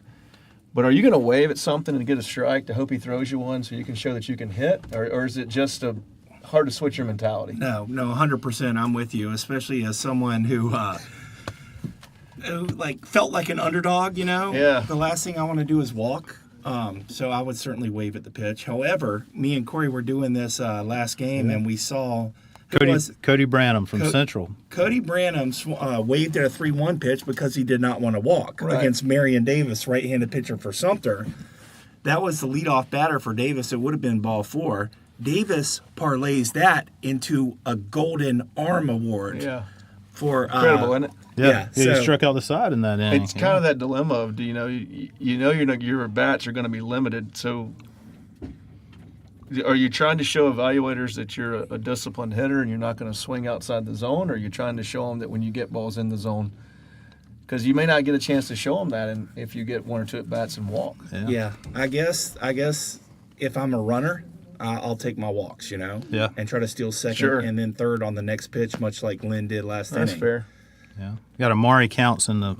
But are you going to wave at something and get a strike to hope he throws you one so you can show that you can hit? Or is it just a hard to switch your mentality? No, 100%. I'm with you, especially as someone who felt like an underdog. Yeah. The last thing I want to do is walk. So I would certainly wave at the pitch. However, me and Corey were doing this last game, and we saw Cody Branham from Central. Cody Branham waved at a 3-1 pitch because he did not want to walk against Marion Davis, right-handed pitcher for Sumter. That was the leadoff batter for Davis. It would have been ball 4. Davis parlays that into a Golden Arm Award. Yeah. For incredible, isn't it? Yeah, so he struck out the side in that inning. It's kind of that dilemma of, do your at-bats are going to be limited, so are you trying to show evaluators that you're a disciplined hitter and you're not going to swing outside the zone, or are you trying to show them that when you get balls in the zone, because you may not get a chance to show them that and if you get 1 or 2 at-bats and walk. Yeah, I guess if I'm a runner, I'll take my walks, Yeah. and try to steal second and then third on the next pitch, much like Lynn did last inning. That's fair. Yeah. Got Amari Counts in the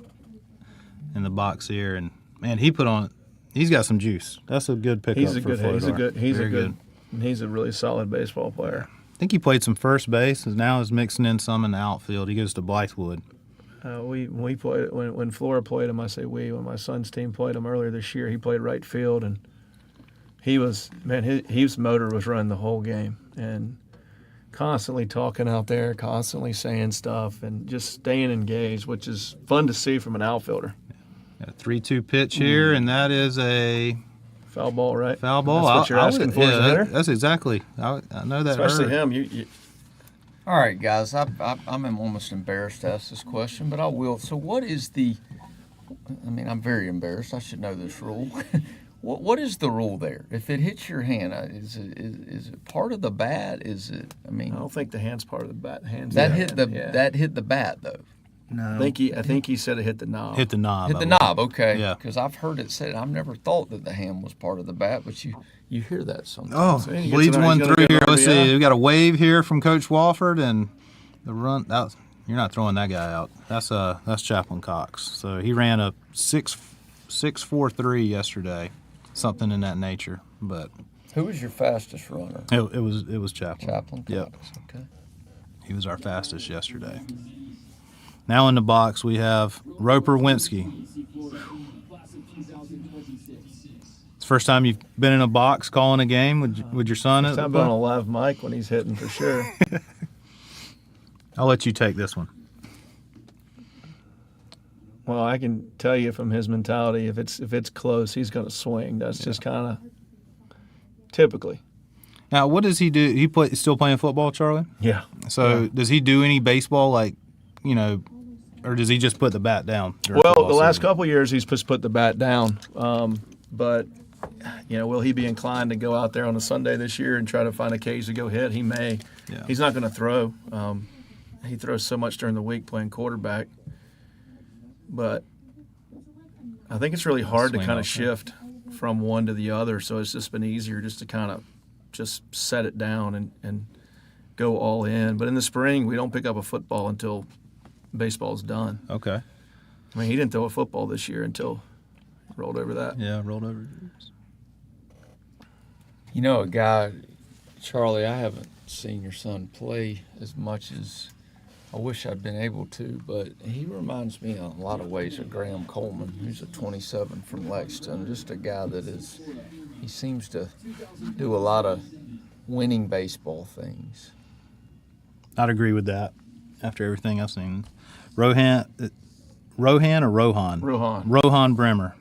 box here, and Man, he's got some juice. That's a good pickup He's a for good. Florida. He's a really solid baseball player. I think he played some first base, and now is mixing in some in the outfield. He goes to Blythewood. We played when Flora played him. I say we. When my son's team played him earlier this year, he played right field, and his motor was running the whole game, and constantly talking out there, constantly saying stuff, and just staying engaged, which is fun to see from an outfielder. Got a 3-2 pitch here, and that is a Foul ball, right? foul ball. That's what you're asking for as a hitter? That's exactly. I know that. Especially hurt. him. You All right, guys, I'm almost embarrassed to ask this question, but I will. So what is I'm very embarrassed. I should know this rule. What is the rule there? If it hits your hand, is it part of the bat? Is it, I don't think the hand's part of the bat. that hit the bat, though. No. I think he said it hit the knob. Hit the knob. Hit the knob, okay. Yeah. Because I've heard it said, I've never thought that the hand was part of the bat, but you hear that sometimes. Oh, So he bleeds gets one he's gonna through get here. an Let's RBI. see. We got a wave here from Coach Walford, and the run. You're not throwing that guy out. That's Chaplain Cox. So he ran a 6.43 yesterday, something in that nature. But Who was your fastest runner? it was Chaplain. Chaplain Cox. Yep. Okay. He was our fastest yesterday. Now in the box we have Roper Winsky. It's the first time you've been in a box calling a game with your son. It's not on a live mic when he's hitting for sure. I'll let you take this one. Well, I can tell you from his mentality, if it's close, he's going to swing. That's just kind of typically. Now, what does he do? He's still playing football, Charlie? Yeah. So does he do any baseball, or does he just put the bat down? during Well, football the last season? couple of years he's just put the bat down. But will he be inclined to go out there on a Sunday this year and try to find a cage to go hit? He may. Yeah. He's not going to throw. He throws so much during the week playing quarterback. But I think it's really hard to Swing kind off of shift from one to the other. So it's just been easier just to kind of just set it down and go all in. But in the spring, we don't pick up a football until baseball's done. Okay. I mean, he didn't throw a football this year until he rolled over that. Yeah, rolled over. You know, a guy, Charlie, I haven't seen your son play as much as I wish I'd been able to, but he reminds me in a lot of ways of Graham Coleman, who's a 27 from Lexington, just a guy he seems to do a lot of winning baseball things. I'd agree with that after everything I've seen. Rohan or Rohan? Rohan Bremer.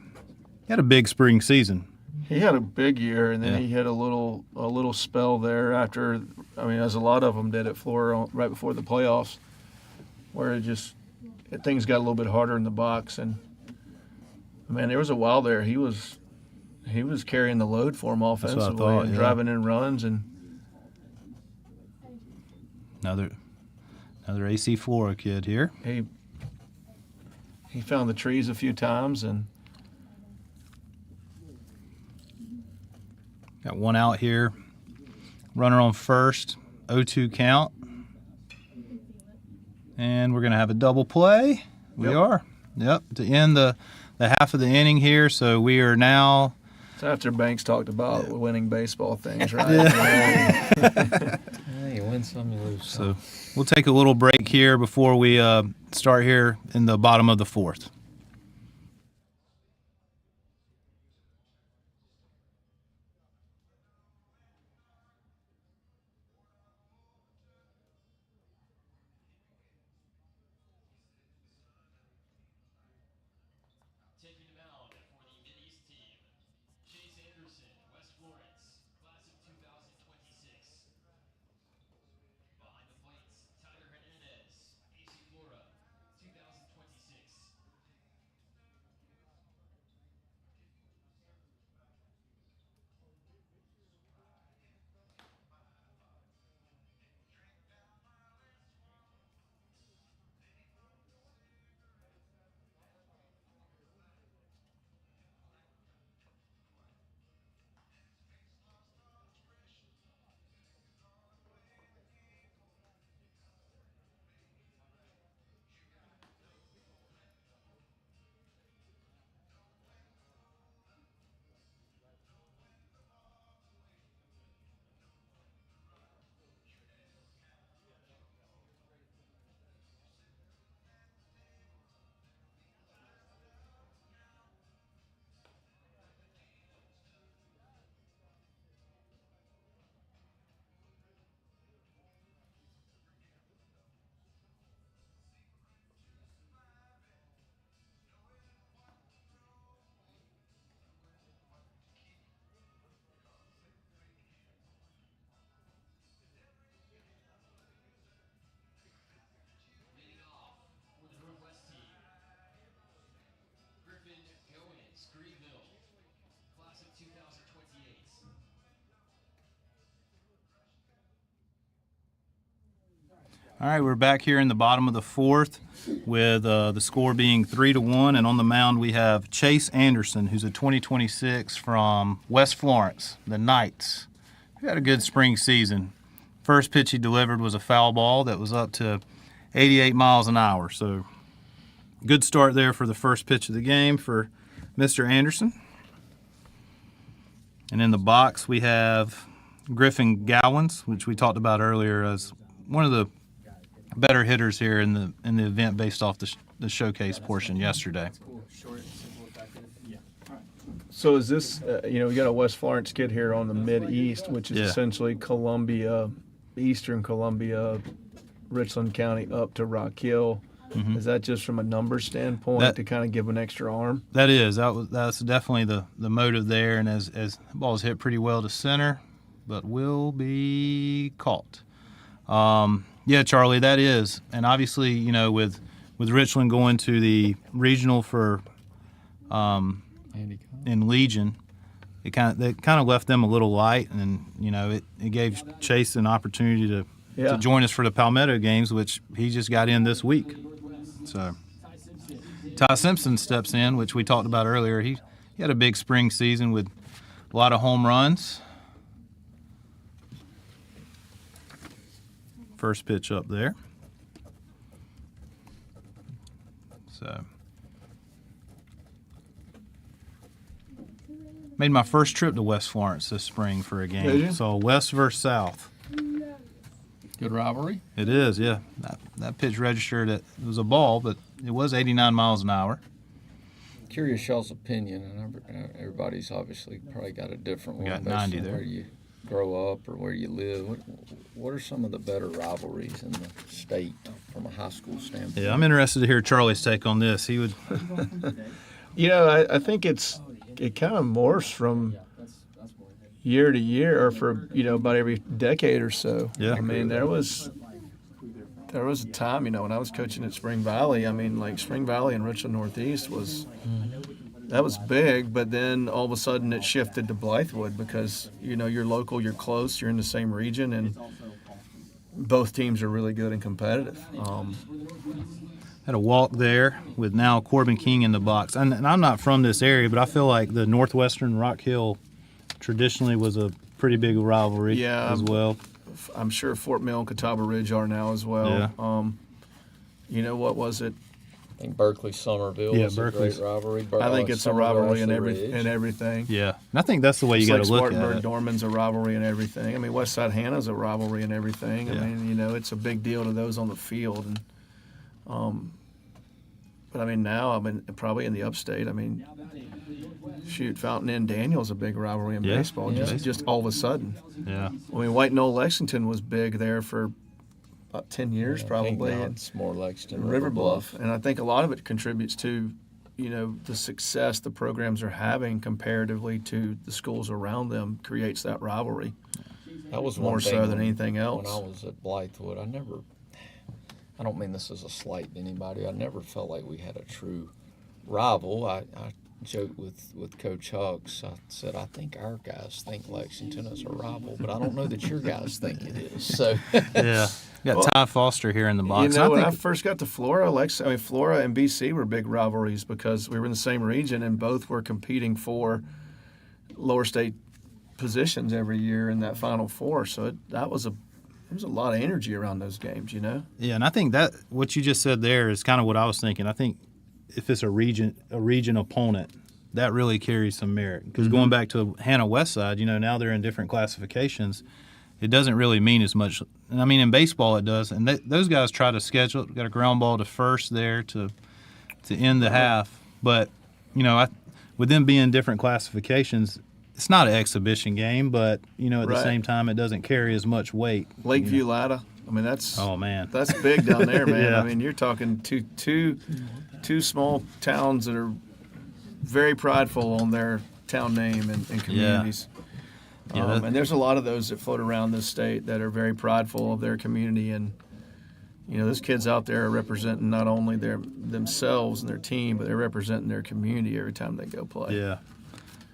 He had a big spring season. He had a big year, and then Yeah. he had a little spell there after. I mean, as a lot of them did at Florida right before the playoffs, where things got a little bit harder in the box. And man, there was a while there he was carrying the load for him what I offensively thought, and yeah. driving in runs. And Another AC Flora kid here. he found the trees a few times and. Got one out here. Runner on first. 0-2 count. And we're going to have a double play. We Yep. are. Yep. To end the half of the inning here. So we are now. It's after Banks talked about winning baseball things, right? Yeah, you win some, you lose some. So we'll take a little break here before we start here in the bottom of the fourth. Taking the mound for the Mideast team, Chase Anderson, West Florence, class of 2026. Behind the plates, Tyler Hernandez, AC Flora, 2026. All right, we're back here in the bottom of the fourth with the score being 3-1, and on the mound we have Chase Anderson, who's a 2026 from West Florence, the Knights, who had a good spring season. First pitch he delivered was a foul ball that was up to 88 miles an hour, so good start there for the first pitch of the game for Mr. Anderson. And in the box we have Griffin Gowans, which we talked about earlier as one of the better hitters here in the event based off the showcase portion yesterday. So is this, we got a West Florence kid here on the Mideast, which is essentially Columbia, eastern Columbia, Richland County up to Rock Hill. Mm-hmm. Is that just from a number standpoint to kind of give an extra arm? That's definitely the motive there, and as the ball's hit pretty well to center, but will be caught. Yeah, Charlie, that is, and obviously, with Richland going to the regional for in Legion, it kind of left them a little light, and it gave Chase an opportunity to join us for the Palmetto Games, which he just got in this week. So Ty Simpson steps in, which we talked about earlier. He had a big spring season with a lot of home runs. First pitch up there. So made my first trip to West Florence this spring for a game. Did you? So West versus South. Good rivalry. It is, yeah. That pitch registered it was a ball, but it was 89 miles an hour. Curious y'all's opinion, and everybody's obviously probably got a different one. Got based 90 on there. Where you grow up or where you live. What are some of the better rivalries in the state from a high school standpoint? Yeah, I'm interested to hear Charlie's take on this. He would. I think it kind of morphs from year to year, or for about every decade or so. Yeah. I mean, there was a time, when I was coaching at Spring Valley. I mean, like Spring Valley and Richland Northeast was big, but then all of a sudden it shifted to Blythewood because you're local, you're close, you're in the same region, and both teams are really good and competitive. Had a walk there with now Corbin King in the box. And I'm not from this area, but I feel like the Northwestern Rock Hill traditionally was a pretty big rivalry as well. I'm sure Fort Mill and Catawba Ridge are now as well. Yeah. What was it? I think Berkeley-Somerville is a great rivalry. I think it's a rivalry in Ridge. everything. Yeah. And I think that's the way you got to look at Spartanburg it. Dorman's a rivalry in everything. I mean, Westside Hannah's a rivalry in everything. Yeah. I mean, it's a big deal to those on the field. And but I mean, now, probably in the upstate, Fountain Inn Daniel's a big rivalry in baseball. Just all of a sudden. Yeah. I mean, White Knoll Lexington was big there for about 10 years, probably. It's more Lexington, River Bluff. And I think a lot of it contributes to, the success the programs are having comparatively to the schools around them creates that rivalry. That was more one thing so than anything else. When I was at Blythewood, I don't mean this as a slight to anybody. I never felt like we had a true rival. I joked with Coach Hucks. I said, I think our guys think Lexington is a rival, but I don't know that your guys think it is. So Yeah. Got Ty Foster here in the box. When I first got to Flora, Flora and BC were big rivalries because we were in the same region and both were competing for lower state positions every year in that Final Four. So there was a lot of energy around those games, Yeah, and I think that what you just said there is kind of what I was thinking. I think if it's a region opponent, that really carries some merit. Because going back to Hannah Westside, now they're in different classifications. It doesn't really mean as much. And I mean, in baseball it does. And those guys try to schedule it. Got a ground ball to first there to end the half. But, with them being different classifications, it's not an exhibition game, but, at the same time, it doesn't carry as much weight. Lakeview Latta. I mean, that's big down there, man. Yeah. I mean, you're talking two small towns that are very prideful on their town name and communities. Yeah, and there's a lot of those that float around this state that are very prideful of their community. And, those kids out there are representing not only themselves and their team, but they're representing their community every time they go play. Yeah.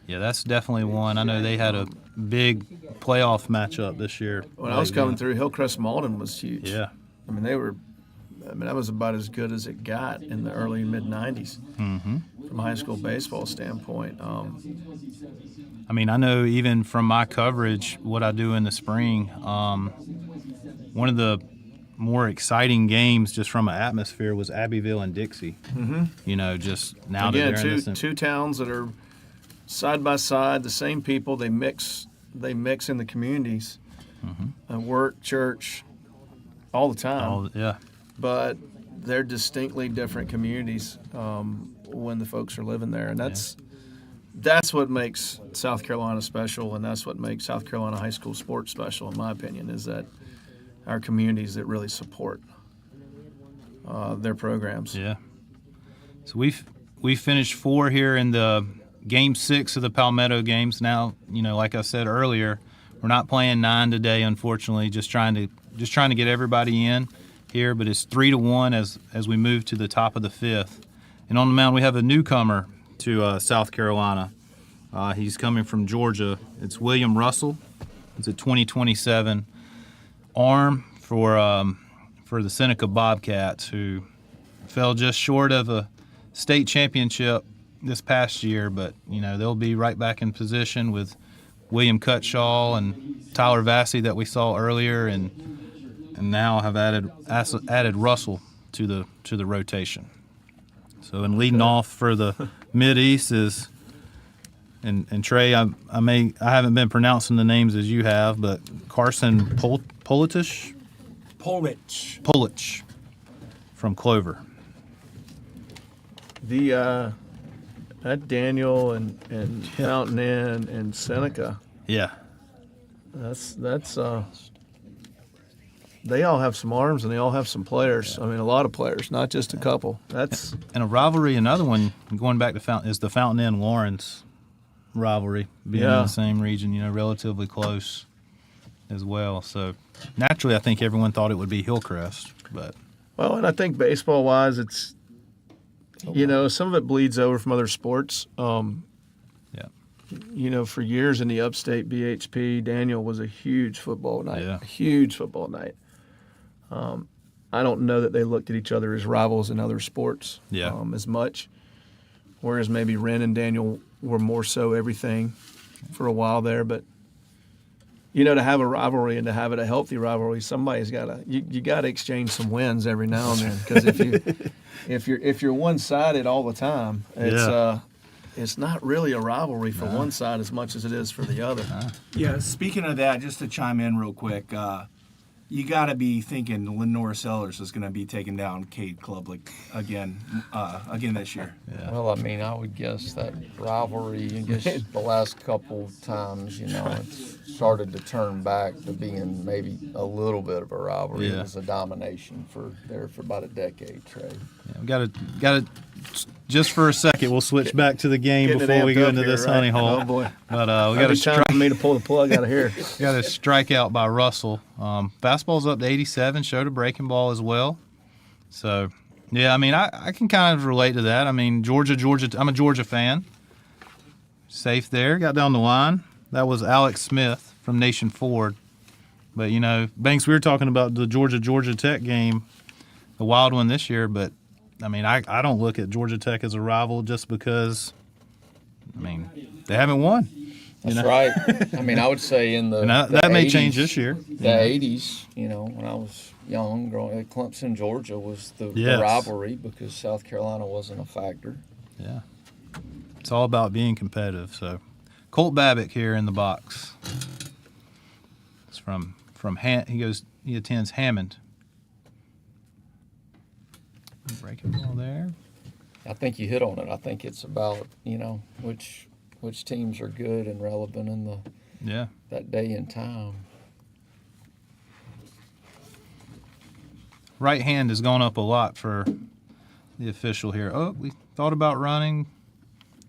Yeah, that's definitely one. I know they had a big playoff matchup this year. When I was coming through, Hillcrest Malden was huge. Yeah. I mean, that was about as good as it got in the early mid '90s from a high school baseball standpoint. I mean, I know even from my coverage, what I do in the spring, one of the more exciting games just from an atmosphere was Abbeville and Dixie. You know, just now Again, that they're in two towns that are side by side, the same people. They mix in the communities, work, church, all the time. yeah. But they're distinctly different communities when the folks are living there, and that's what makes South Carolina special, and that's what makes South Carolina high school sports special, in my opinion, is that our communities that really support their programs. Yeah. So we finished 4 here in the Game 6 of the Palmetto Games. Now, you know, like I said earlier, we're not playing 9 today, unfortunately. Just trying to get everybody in here, but it's 3-1 as we move to the top of the 5th. And on the mound, we have a newcomer to South Carolina. He's coming from Georgia. It's William Russell. It's a 2027 arm for the Seneca Bobcats, who fell just short of a state championship this past year, but you know they'll be right back in position with William Cutshaw and Tyler Vassey that we saw earlier, and now have added Russell to the rotation. So in leading off for the Mideast is and Trey, I haven't been pronouncing the names as you have, but Carson Politich from Clover. That Daniel and Fountain Inn and Seneca. Yeah. That's they all have some arms and they all have some players. I mean, a lot of players, not just a couple. That's and a rivalry. Another one going back to Fountain is the Fountain Inn Lawrence rivalry, being in the same region. You know, relatively close as well. So naturally, I think everyone thought it would be Hillcrest, but and I think baseball wise, it's some of it bleeds over from other sports. You know, for years in the upstate BHP, Daniel was a huge football night. Yeah. A huge football night. I don't know that they looked at each other as rivals in other sports as much, whereas maybe Wren and Daniel were more so everything for a while there. But, you know, to have a rivalry and to have it a healthy rivalry, somebody's got to you got to exchange some wins every now and then, because if you're one-sided all the time, it's not really a rivalry for one side as much as it is for the other. Yeah, speaking of that, just to chime in real quick, you got to be thinking Lenore Sellers is going to be taking down Cade Klublik again this year. Yeah. Well, I mean, I would guess that rivalry, just the last couple times, it's started to turn back to being maybe a little bit of a rivalry. Yeah. It was a domination for about a decade, Trey. Yeah, we got to just for a second. We'll switch back to the game Getting it before we amped go up into here, this right? honey hole. Oh boy! But we got Every time for me to pull the plug out of here. Got a strikeout by Russell. Fastball's up to 87. Showed a breaking ball as well. So, yeah, I mean, I can kind of relate to that. I mean, Georgia. I'm a Georgia fan. Safe there. Got down the line. That was Alex Smith from Nation Ford. But, you know, Banks, we were talking about the Georgia Tech game, the wild one this year. But, I mean, I don't look at Georgia Tech as a rival just because, I mean, they haven't won. That's right. I mean, I would say in the that may 80s, change this year. The 80s, when I was young, growing up, Clemson, Georgia was the rivalry because South Carolina wasn't a factor. Yeah. It's all about being competitive. So, Colt Babbitt here in the box. It's from he attends Hammond. Breaking ball there. I think you hit on it. I think it's about, which teams are good and relevant in that day and time. Right hand has gone up a lot for the official here. Oh, we thought about running.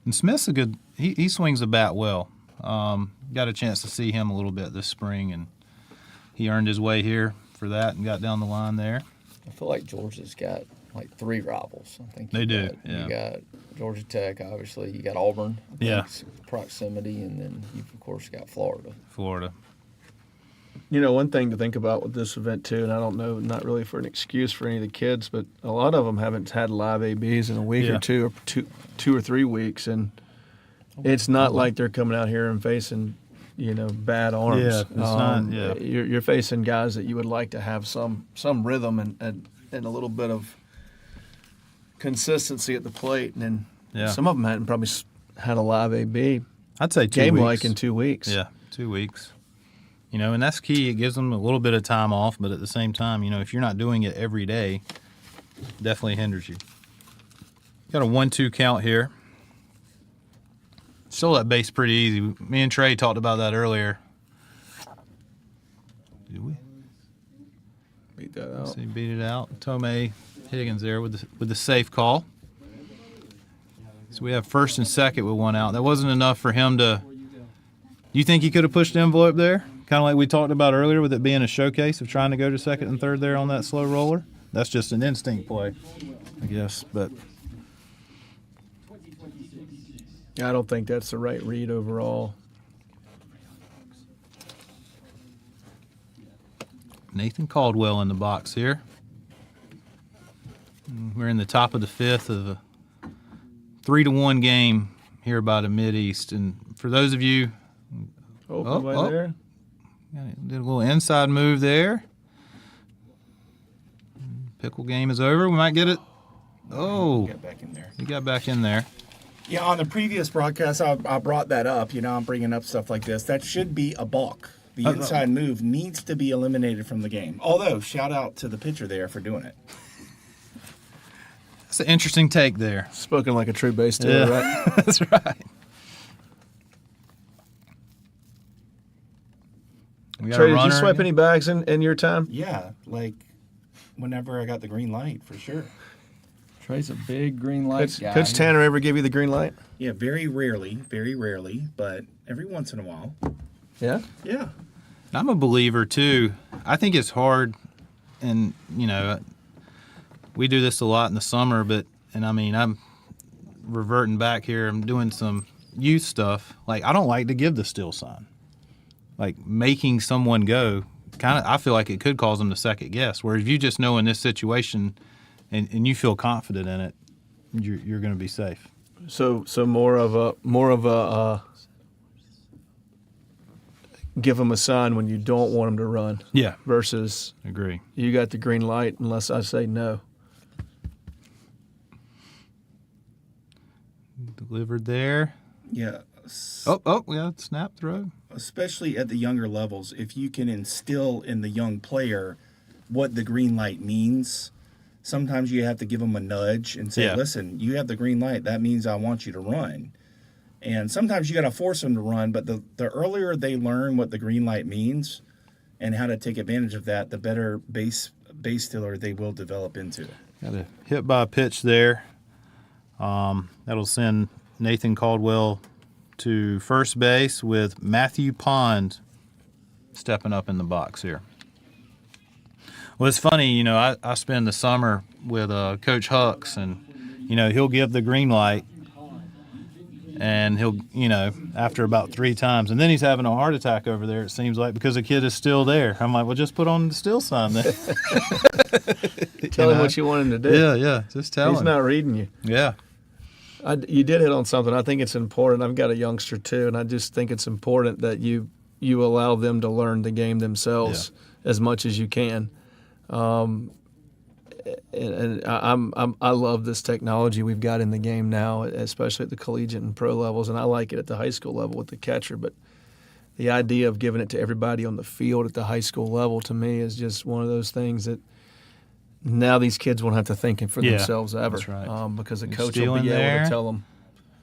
And Smith's a good – he swings the bat well. Got a chance to see him a little bit this spring, and he earned his way here for that and got down the line there. I feel like Georgia's got like 3 rivals. I think they do. You got Georgia Tech, obviously. You got Auburn. Proximity, and then you've of course got Florida. You know, one thing to think about with this event too, and I don't know, not really for an excuse for any of the kids, but a lot of them haven't had live ABs in a week Yeah. or two or 3 weeks, and it's not like they're coming out here and facing, you know, bad arms. Yeah, it's not. Yeah, You're facing guys that you would like to have some rhythm and a little bit of consistency at the plate, and then Yeah. some of them hadn't probably had a live AB I'd say 2 game weeks. like in 2 weeks. Yeah, 2 weeks. You know, and that's key. It gives them a little bit of time off, but at the same time, you know, if you're not doing it every day, definitely hinders you. Got a 1-2 count here. Stole that base pretty easy. Me and Trey talked about that earlier. Did we? Beat that out. So he beat it out. Tomei Higgins there with the safe call. So we have first and second with 1 out. That wasn't enough for him to. You think he could have pushed the envelope there? Kind of like we talked about earlier with it being a showcase of trying to go to second and third there on that slow roller. That's just an instinct play, I guess. But I don't think that's the right read overall. Nathan Caldwell in the box here. We're in the top of the 5th of a 3-1 game here by the Mideast. And for those of you, Open by there. did a little inside move there. Pickle game is over. We might get it. Oh, Get back in there. he got back in there. Yeah, on the previous broadcast, I brought that up. You know, I'm bringing up stuff like this. That should be a balk. The inside move needs to be eliminated from the game. Although, shout out to the pitcher there for doing it. That's an interesting take there. Spoken like a true base stealer, right? That's right. We got Trey, a did you runner. swipe any bags in your time? Yeah, like whenever I got the green light, for sure. Trey's a big green light guy. Coach Tanner ever give you the green light? Yeah, very rarely, but every once in a while. Yeah. Yeah. I'm a believer too. I think it's hard, and you know, we do this a lot in the summer. And I mean, I'm reverting back here. I'm doing some youth stuff. Like I don't like to give the still sign. Like making someone go, kind of. I feel like it could cause them to second guess. Whereas if you just know in this situation, and you feel confident in it, you're going to be safe. So more of a give them a sign when you don't want them to run Yeah, versus agree. you got the green light unless I say no. Delivered there. Yeah. Oh, yeah, snap throw. Especially at the younger levels, if you can instill in the young player what the green light means, sometimes you have to give them a nudge and say, Yeah. listen, you have the green light. That means I want you to run. And sometimes you got to force them to run, but the earlier they learn what the green light means and how to take advantage of that, the better base stealer they will develop into. Got a hit by a pitch there. That'll send Nathan Caldwell to first base with Matthew Pond stepping up in the box here. Well, it's funny, you know, I spend the summer with Coach Hucks, and, you know, he'll give the green light, and he'll, you know, after about 3 times, and then he's having a heart attack over there, it seems like, because the kid is still there. I'm like, well, just put on the still sign there. Tell him what you want him to do. Yeah, just tell He's him. not reading you. Yeah. You did hit on something. I think it's important. I've got a youngster too, and I just think it's important that you allow them to learn the game themselves as much as you can. And I love this technology we've got in the game now, especially at the collegiate and pro levels, and I like it at the high school level with the catcher. But the idea of giving it to everybody on the field at the high school level, to me, is just one of those things that now these kids won't have to think for themselves ever. That's right. Because the He's coach will stealing be able there. to tell them.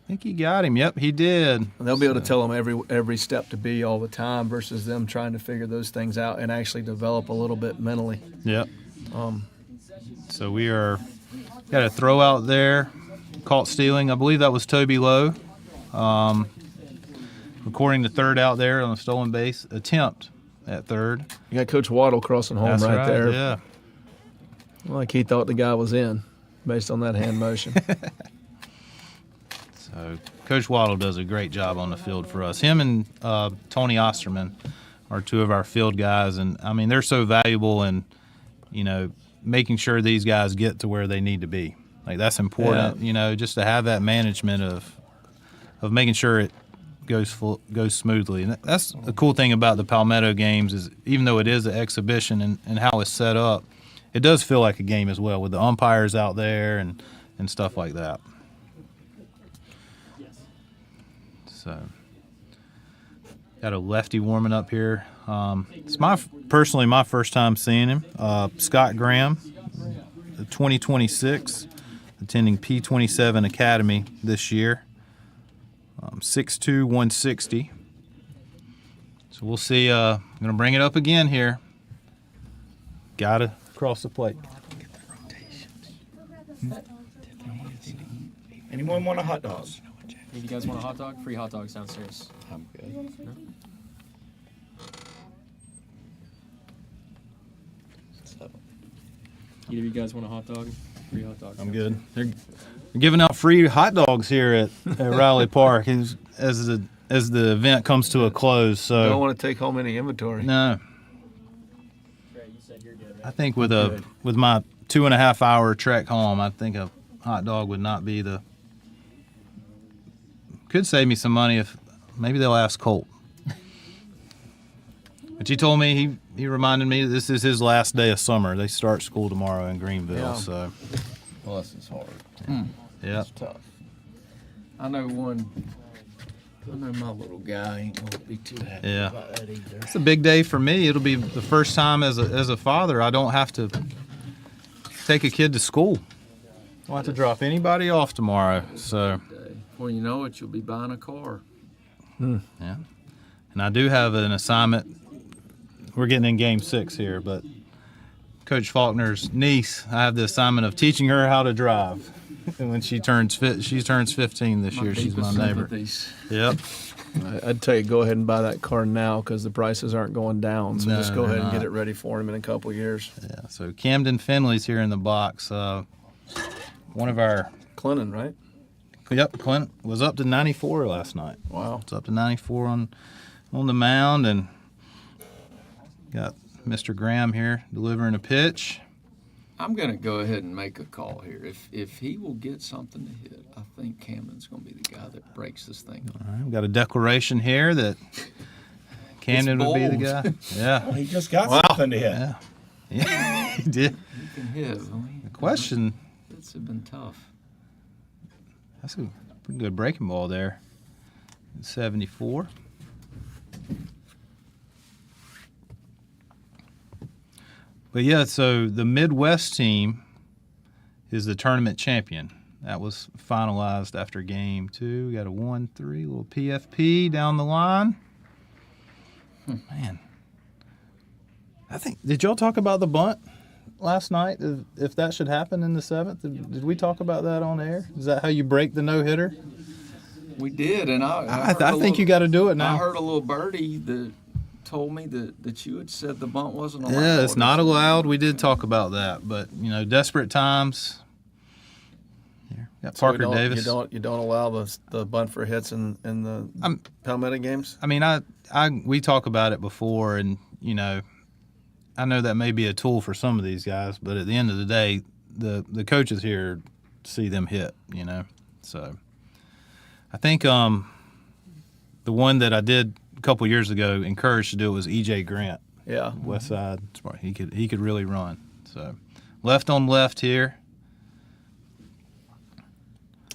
I think he got him. Yep, he did. And they'll be able to tell them every step to be all the time versus them trying to figure those things out and actually develop a little bit mentally. Yep. So we got a throw out there, caught stealing. I believe that was Toby Lowe. Recording the third out there on a stolen base attempt at third. You got Coach Waddle crossing home That's right there. Yeah. Like he thought the guy was in based on that hand motion. So Coach Waddle does a great job on the field for us. Him and Tony Osterman are two of our field guys, and I mean they're so valuable in, making sure these guys get to where they need to be. Like that's important, just to have that management of making sure it goes smoothly. And that's the cool thing about the Palmetto Games is even though it is an exhibition and how it's set up, it does feel like a game as well with the umpires out there and stuff like that. So, got a lefty warming up here. It's personally my first time seeing him. Scott Graham, 2026, attending P27 Academy this year. 6'2", 160. So we'll see. I'm going to bring it up again here. Got to cross the plate. Anyone want a hot dog? If you guys want a hot dog, free hot dogs downstairs. I'm good. Either of you guys want a hot dog? Free hot dogs. I'm good. They're giving out free hot dogs here at Riley Park as the event comes to a close. So Don't want to take home any inventory. no, Trey, you said you're good, right? I think with my 2.5 hour trek home, I think a hot dog would not be could save me some money if maybe they'll ask Colt. But he told me he reminded me that this is his last day of summer. They start school tomorrow in Greenville. Yeah. So Plus, it's hard. yeah, It's tough. I know my little guy ain't gonna be too happy Yeah. about that either. it's a big day for me. It'll be the first time as a father I don't have to take a kid to school. I don't have to drop anybody off tomorrow. So Day. Before you know it, you'll be buying a car. yeah, and I do have an assignment. We're getting in game 6 here, but Coach Faulkner's niece, I have the assignment of teaching her how to drive. And when she turns 15 this year, she's my deepest neighbor. sympathies. Yep. I'd tell you go ahead and buy that car now because the prices aren't going down. So No, just go they're ahead and get not. it ready for him in a couple years. Yeah. So Camden Finley's here in the box. One of our Clinton, right? Clint was up to 94 last night. Wow. It's up to 94 on the mound, and got Mr. Graham here delivering a pitch. I'm gonna go ahead and make a call here. If he will get something to hit, I think Camden's gonna be the guy that breaks this thing up. All right, we've got a declaration here that Camden would be the bold. guy. Yeah. Well, he just got something to hit. Yeah. Yeah, he did. He can hit. I mean, The question, hits have been tough. that's a pretty good breaking ball there. 74. But yeah, so the Midwest team is the tournament champion. That was finalized after game 2. We got a 1-3 little PFP down the line. Man, I think, did y'all talk about the bunt last night? If that should happen in the 7th, did we talk about that on air? Is that how you break the no hitter? We did, and I think you got to do it I now. heard a little birdie that told me that you had said the bunt wasn't allowed. Yeah, it's not allowed. We did talk about that, but desperate times. Here, got So Parker Davis. You don't allow the bunt for hits in the Palmetto games. I mean, we talk about it before, and I know that may be a tool for some of these guys, but at the end of the day, the coaches here see them hit. So I think the one that I did a couple years ago encouraged to do it was EJ Grant. Yeah. West Side. He could really run. So left on left here.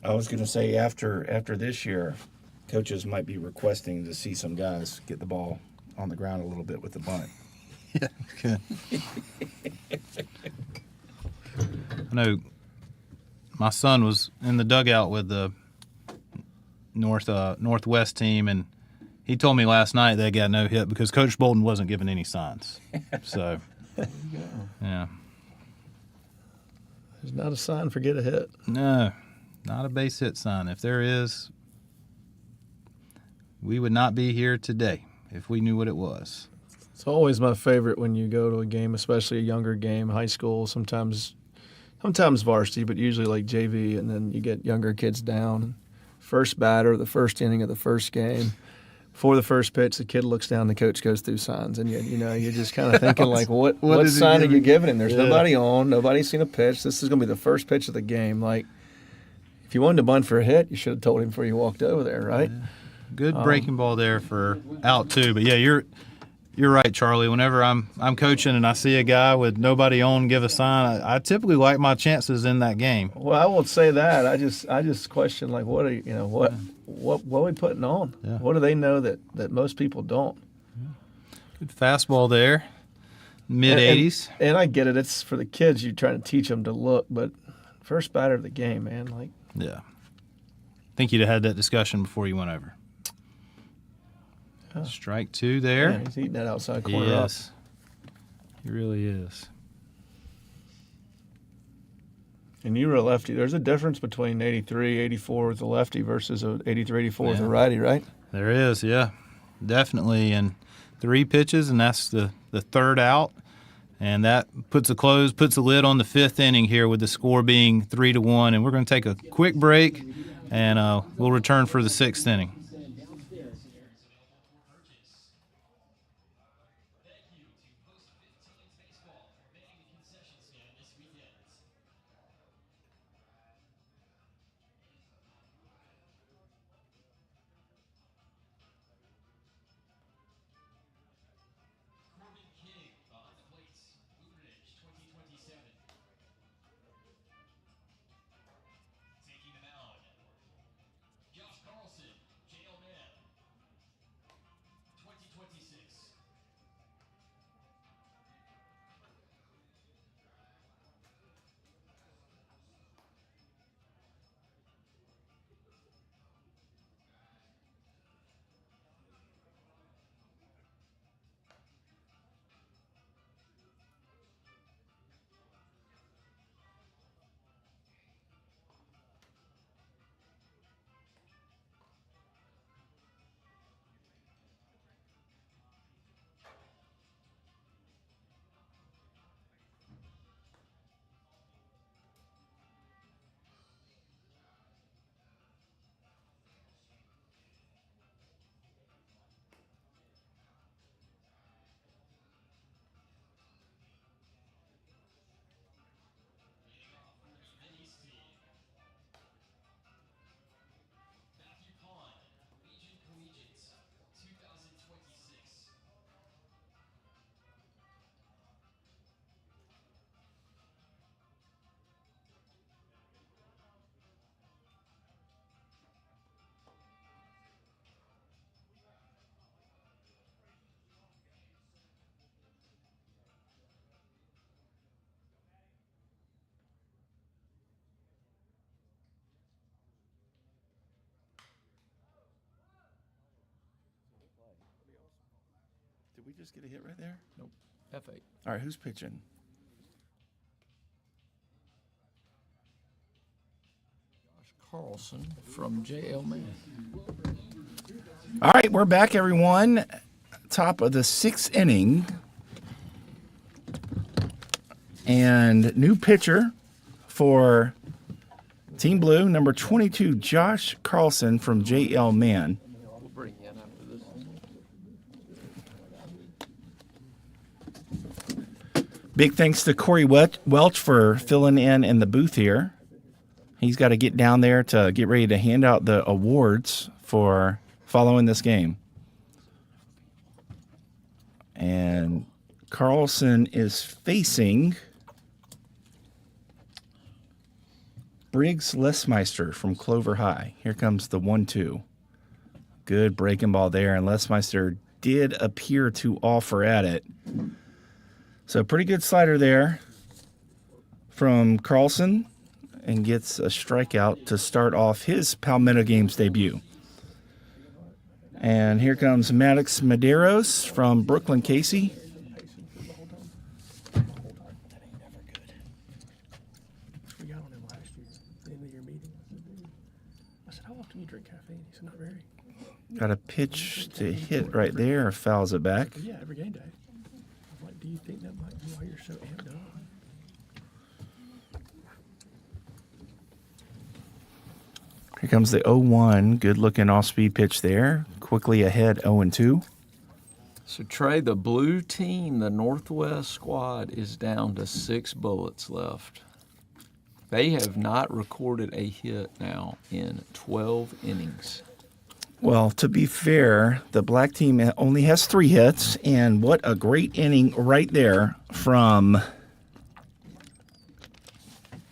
I was going to say after this year, coaches might be requesting to see some guys get the ball on the ground a little bit with the bunt. Yeah, good. I know my son was in the dugout with the Northwest team, and he told me last night they got no hit because Coach Bolden wasn't giving any signs. So, yeah. There's not a sign for get a hit. No, not a base hit sign. If there is, we would not be here today if we knew what it was. It's always my favorite when you go to a game, especially a younger game, high school, sometimes varsity, but usually like JV, and then you get younger kids down. First batter, the first inning of the first game, before the first pitch, the kid looks down, the coach goes through signs, and you're just kind of thinking like, what sign are you giving him? There's nobody on, nobody's seen a pitch. This is going to be the first pitch of the game. Like, if you wanted to bunt for a hit, you should have told him before you walked over there, right? Yeah. Good breaking ball there for out 2. But yeah, you're right, Charlie. Whenever I'm coaching and I see a guy with nobody on give a sign, I typically like my chances in that game. Well, I won't say that. I just question like, what are we putting on? Yeah. What do they know that most people don't? Good fastball there, mid-80s. And I get it. It's for the kids. You're trying to teach them to look, but first batter of the game, man. Like, Yeah. I think you'd have had that discussion before you went over. Strike 2 there. man, he's eating that outside corner up. Yes. He really is. And you were a lefty. There's a difference between 83, 84 with a lefty versus a 83, 84 with a Yeah. righty, right? There is, yeah. Definitely. And 3 pitches, and that's the third out. And that puts a lid on the 5th inning here with the score being 3-1. And we're going to take a quick break, and we'll return for the 6th inning. Did we just get a hit right there? Nope. F8. All right, who's pitching? Carlson from J.L. Mann. All right, we're back, everyone. Top of the 6th inning. And new pitcher for Team Blue, number 22, Josh Carlson from J.L. Mann. We'll bring you in after this. Big thanks to Corey Welch for filling in the booth here. He's got to get down there to get ready to hand out the awards for following this game. And Carlson is facing Briggs Lesmeister from Clover High. Here comes the 1-2. Good breaking ball there, and Lesmeister did appear to offer at it. So pretty good slider there from Carlson, and gets a strikeout to start off his Palmetto Games debut. And here comes Maddox Medeiros from Brooklyn Casey. We got on him last year at the end of your meeting. I said, how often do you drink caffeine? He said, not very. Got a pitch to hit right there, fouls it back. But yeah, every game day. I'm like, do you think that might be why you're so amped up? Here comes the 0-1. Good looking off speed pitch there. quickly ahead 0-2. So, Trey, the blue team, the Northwest squad, is down to 6 bullets left. They have not recorded a hit now in 12 innings. Well, to be fair, the black team only has 3 hits, and what a great inning right there from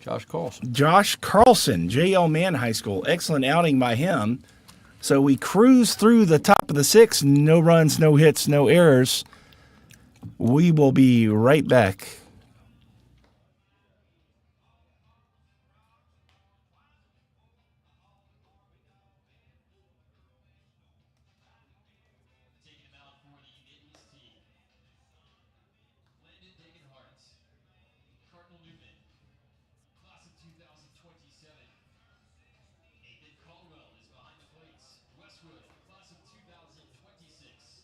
Josh Carlson. Josh Carlson, J.L. Mann High School. Excellent outing by him. So we cruise through the top of the 6, no runs, no hits, no errors. We will be right back. Taking him out for the Mideast team. Landon Dagenhart, Cardinal Newman, class of 2027. Nathan Caldwell is behind the plates. Westwood, class of 2026.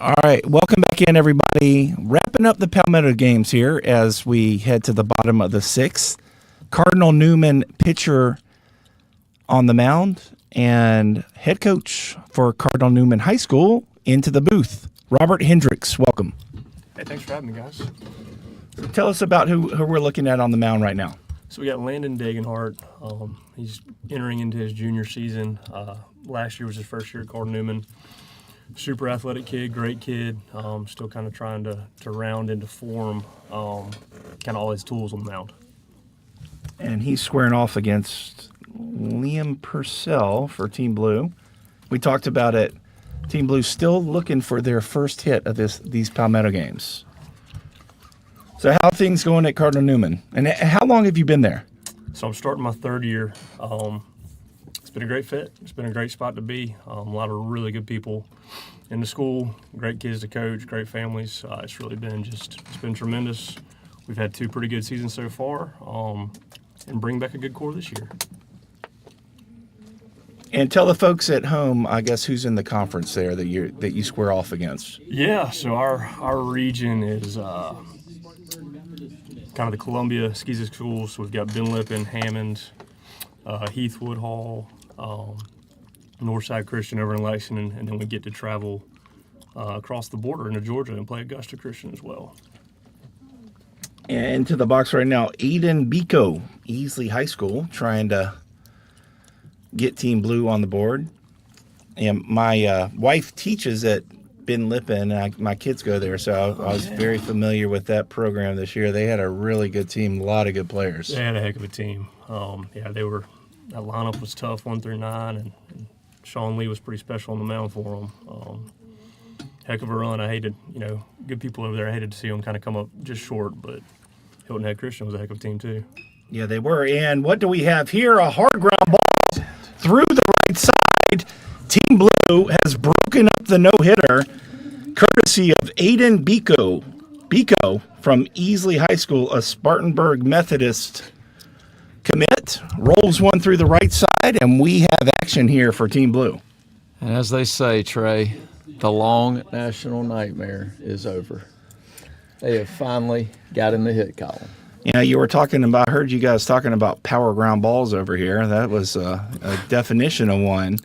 All right, welcome back in, everybody. Wrapping up the Palmetto games here as we head to the bottom of the 6th. Cardinal Newman pitcher on the mound and head coach for Cardinal Newman High School into the booth. Robert Hendricks, welcome. Hey, thanks for having me, guys. Tell us about who we're looking at on the mound right now. So we got Landon Dagenhart. He's entering into his junior season. Last year was his first year at Cardinal Newman. Super athletic kid, great kid. Still kind of trying to round into form, kind of all his tools on the mound. And he's squaring off against Liam Purcell for Team Blue. We talked about it. Team Blue still looking for their first hit of these Palmetto games. So how are things going at Cardinal Newman? And how long have you been there? So I'm starting my 3rd year. It's been a great fit. It's been a great spot to be. A lot of really good people in the school, great kids to coach, great families. It's really been it's been tremendous. We've had 2 pretty good seasons so far, and bring back a good core this year. And tell the folks at home, I guess, who's in the conference there that you square off against. Yeah, so our region is kind of the Columbia Skeezy schools. So we've got Ben Lippin, Hammond, Heathwood Hall, Northside Christian over in Lexington, and then we get to travel across the border into Georgia and play Augusta Christian as well. And into the box right now, Aiden Biko, Easley High School, trying to get Team Blue on the board. And my wife teaches at Ben Lippin, and my kids go there, so I was very familiar with that program this year. They had a really good team, a lot of good players. They had a heck of a team. That lineup was tough, 1 through 9, and Sean Lee was pretty special on the mound for them. Heck of a run. I hated, good people over there. I hated to see them kind of come up just short, but Hilton Head Christian was a heck of a team too. Yeah, they were. And what do we have here? A hard ground ball through the right side. Team Blue has broken up the no-hitter, courtesy of Aiden Biko. Biko from Easley High School, a Spartanburg Methodist commit, rolls one through the right side, and we have action here for Team Blue. And as they say, Trey, the long national nightmare is over. They have finally got in the hit column. Yeah, you were talking about, I heard you guys talking about power ground balls over here. That was a definition of one.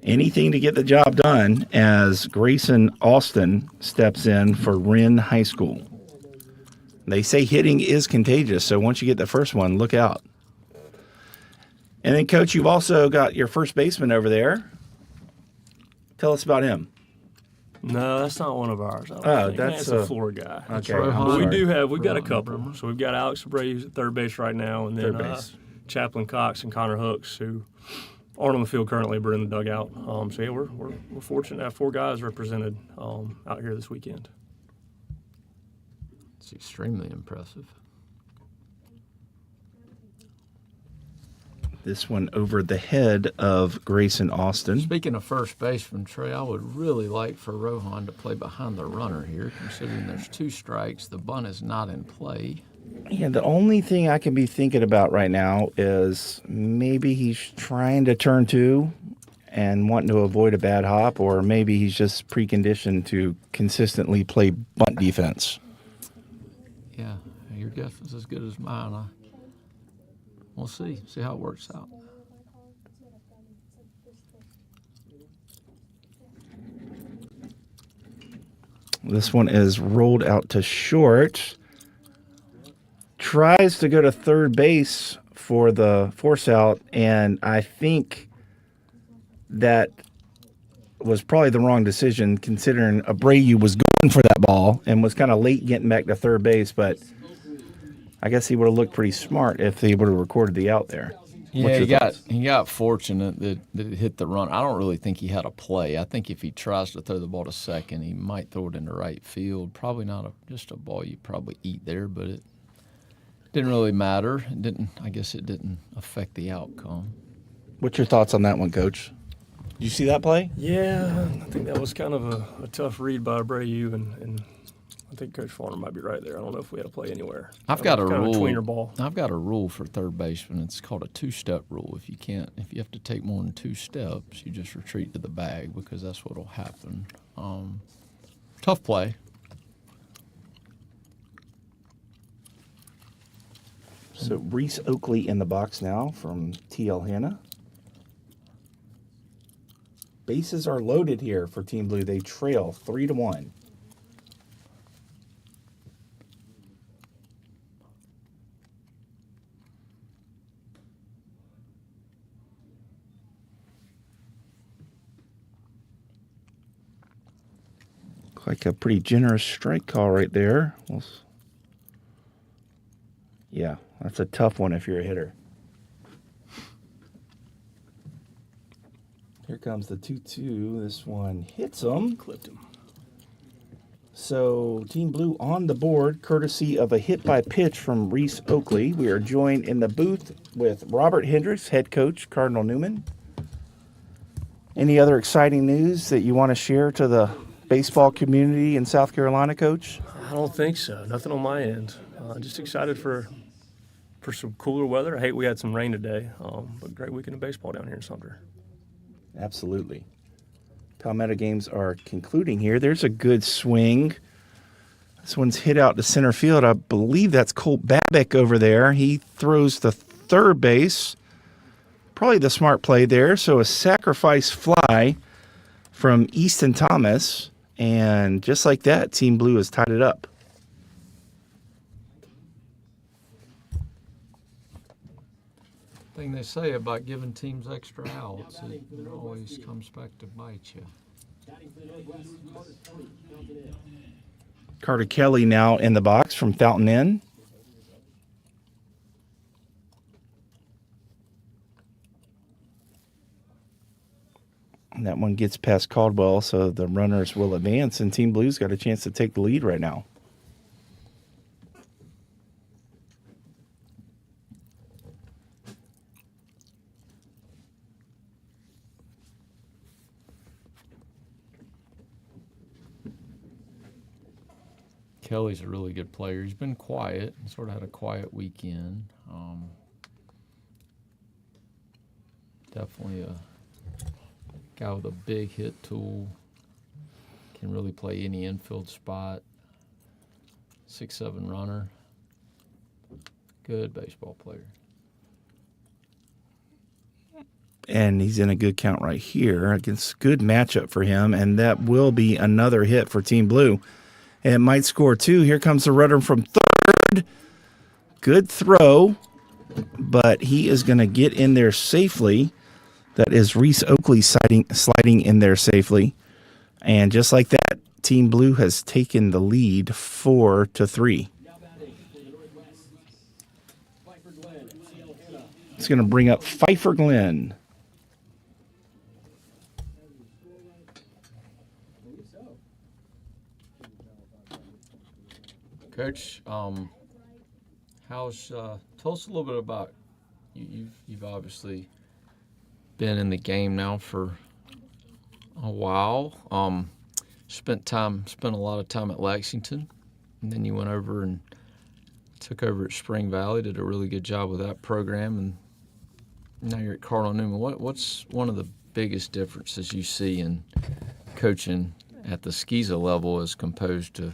Anything to get the job done as Grayson Austin steps in for Wren High School. They say hitting is contagious, so once you get the first one, look out. And then, Coach, you've also got your first baseman over there. Tell us about him. No, that's not one of ours. I don't Oh, think. that's a floor guy. Okay, Rohan. I'm But sorry. we've got a couple. So we've got Alex Abreu at third base right now, and then Third base. Chaplain Cox and Connor Hooks, who aren't on the field currently, but are in the dugout. So yeah, we're fortunate to have 4 guys represented out here this weekend. It's extremely impressive. This one over the head of Grayson Austin. Speaking of first baseman, Trey, I would really like for Rohan to play behind the runner here, considering there's 2 strikes. The bunt is not in play. Yeah, the only thing I can be thinking about right now is maybe he's trying to turn 2 and wanting to avoid a bad hop, or maybe he's just preconditioned to consistently play bunt defense. Yeah, your guess is as good as mine. We'll see how it works out. This one is rolled out to short. Tries to go to third base for the force out, and I think that was probably the wrong decision considering Abreu was going for that ball and was kind of late getting back to third base, but I guess he would have looked pretty smart if he would have recorded the out there. Yeah, he got fortunate that it hit the run. I don't really think he had a play. I think if he tries to throw the ball to second, he might throw it into right field. Probably not just a ball you probably eat there, but it didn't really matter. I guess it didn't affect the outcome. What's your thoughts on that one, Coach? Did you see that play? Yeah, I think that was kind of a tough read by Abreu, and I think Coach Farner might be right there. I don't know if we had a play anywhere. I've got a kind rule. of a tweener ball. I've got a rule for third baseman. It's called a 2-step rule. If you have to take more than 2 steps, you just retreat to the bag because that's what'll happen. Tough play. So Reese Oakley in the box now from TL Hanna. Bases are loaded here for Team Blue. They trail 3-1. Look like a pretty generous strike call right there. Yeah, that's a tough one if you're a hitter. Here comes the 2-2. This one hits him. Clipped him. So Team Blue on the board, courtesy of a hit by pitch from Reese Oakley. We are joined in the booth with Robert Hendricks, head coach, Cardinal Newman. Any other exciting news that you want to share to the baseball community in South Carolina, Coach? I don't think so. Nothing on my end. Just excited for some cooler weather. I hate we had some rain today, but great weekend of baseball down here in Sumter. Absolutely. Palmetto games are concluding here. There's a good swing. This one's hit out to center field. I believe that's Colt Babbitt over there. He throws to third base. Probably the smart play there. So a sacrifice fly from Easton Thomas. And just like that, Team Blue has tied it up. Thing they say about giving teams extra outs, it always comes back to bite you. Carter Kelly now in the box from Fountain Inn. And that one gets past Caldwell, so the runners will advance, and Team Blue's got a chance to take the lead right now. Kelly's a really good player. He's been quiet, sort of had a quiet weekend. Definitely a guy with a big hit tool. Can really play any infield spot. 6'7" runner. Good baseball player. And he's in a good count right here against good matchup for him, and that will be another hit for Team Blue. And it might score 2. Here comes the runner from third. Good throw. but he is going to get in there safely. That is Reese Oakley sliding in there safely. And just like that, Team Blue has taken the lead 4-3. It's going to bring up Pfeiffer Glenn. Coach, how's tell us a little bit about you've obviously been in the game now for a while. Spent a lot of time at Lexington, and then you went over and took over at Spring Valley, did a really good job with that program, and now you're at Cardinal Newman. What's one of the biggest differences you see in coaching at the Skeeza level as opposed to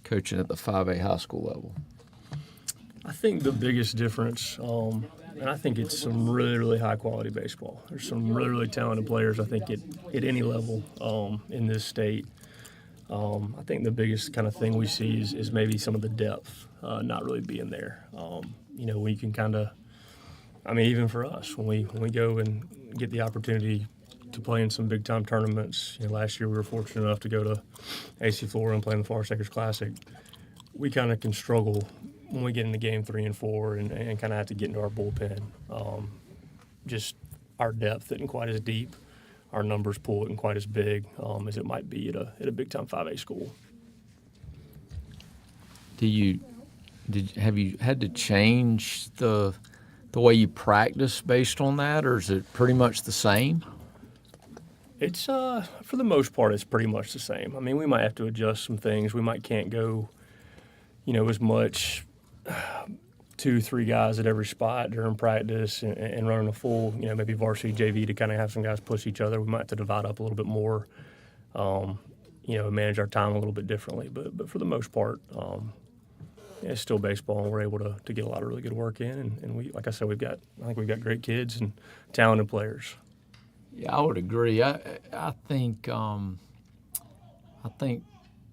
coaching at the 5A high school level? I think the biggest difference, and I think it's some really, really high-quality baseball. There's some really, really talented players, I think, at any level in this state. I think the biggest kind of thing we see is maybe some of the depth not really being there. We can kind of, even for us, when we go and get the opportunity to play in some big-time tournaments, last year we were fortunate enough to go to AC Florida and play in the Forest Acres Classic. We kind of can struggle when we get into game 3 and 4 and kind of have to get into our bullpen. Just our depth isn't quite as deep. Our numbers pool isn't quite as big as it might be at a big-time 5A school. Have you had to change the way you practice based on that, or is it pretty much the same? It's for the most part, it's pretty much the same. We might have to adjust some things. We can't go, as much 2-3 guys at every spot during practice and running a full, maybe varsity JV to kind of have some guys push each other. We might have to divide up a little bit more, manage our time a little bit differently. But for the most part, it's still baseball, and we're able to get a lot of really good work in. And we, like I said, I think we've got great kids and talented players. Yeah, I would agree. I think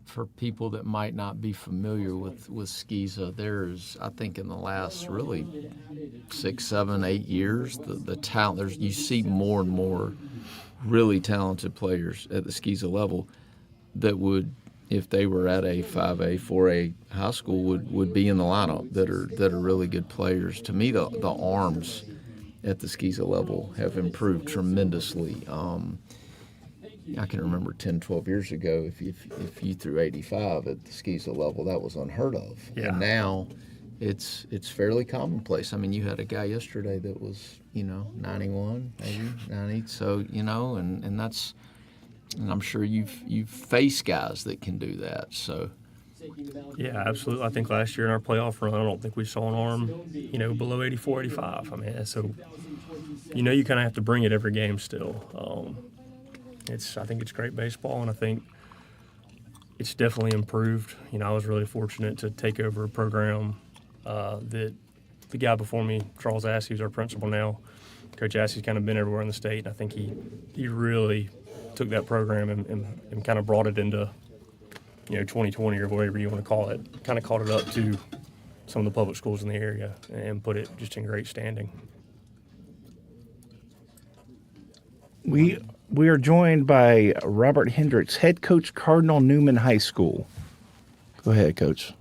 for people that might not be familiar with Skeeza, there's, I think, in the last really 6, 7, 8 years, the talent, you see more and more really talented players at the Skeeza level that would, if they were at a 5A, 4A high school, would be in the lineup that are really good players. To me, the arms at the Skeeza level have improved tremendously. I can remember 10, 12 years ago, if you threw 85 at the Skeeza level, that was unheard of. Yeah. And now it's fairly commonplace. You had a guy yesterday that was, 91, maybe 90. So, and that's, and I'm sure you've faced guys that can do that. So. Yeah, absolutely. I think last year in our playoff run, I don't think we saw an arm, below 84, 85. So, you kind of have to bring it every game still. I think it's great baseball, and I think it's definitely improved. I was really fortunate to take over a program that the guy before me, Charles Assey, who's our principal now. Coach Assey's kind of been everywhere in the state, and I think he really took that program and kind of brought it into 2020 or whatever you want to call it, kind of caught it up to some of the public schools in the area and put it just in great standing. We are joined by Robert Hendricks, head coach, Cardinal Newman High School. Go ahead, Coach.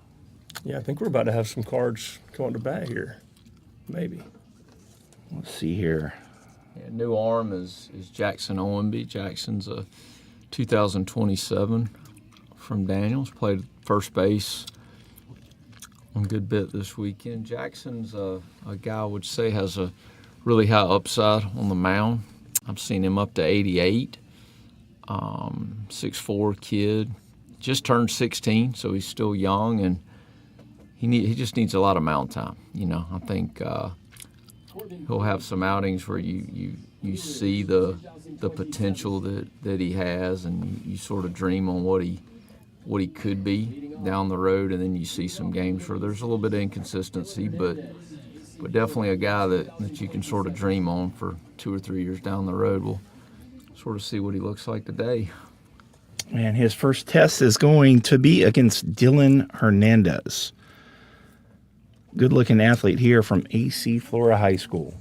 Yeah, I think we're about to have some cards going to bat here, maybe. Let's see here. Yeah, new arm is Jackson Owenby. Jackson's a 2027 from Daniels. Played first base a good bit this weekend. Jackson's a guy I would say has a really high upside on the mound. I've seen him up to 88, 6'4" kid. Just turned 16, so he's still young, and he just needs a lot of mound time. I think he'll have some outings where you see the potential that he has, and you sort of dream on what he could be down the road, and then you see some games where there's a little bit of inconsistency, but definitely a guy that you can sort of dream on for 2 or 3 years down the road. We'll sort of see what he looks like today. And his first test is going to be against Dylan Hernandez. good-looking athlete here from AC Flora High School.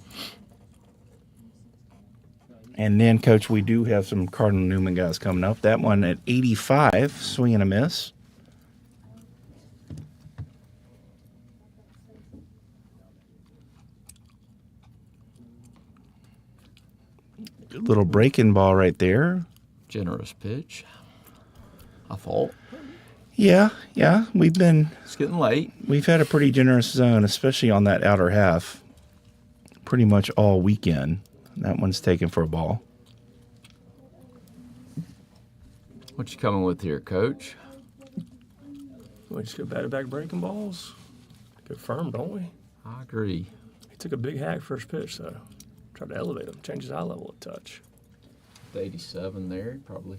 And then, Coach, we do have some Cardinal Newman guys coming up. That one at 85, swing and a miss. Good little breaking ball right there. Generous pitch, I thought. Yeah, we've It's getting late. had a pretty generous zone, especially on that outer half, pretty much all weekend. That one's taken for a ball. What you coming with here, Coach? We just go back-to-back breaking balls. Go firm, don't we? I agree. He took a big hack first pitch, though. Tried to elevate him, change his eye level a touch. The 87 there, probably.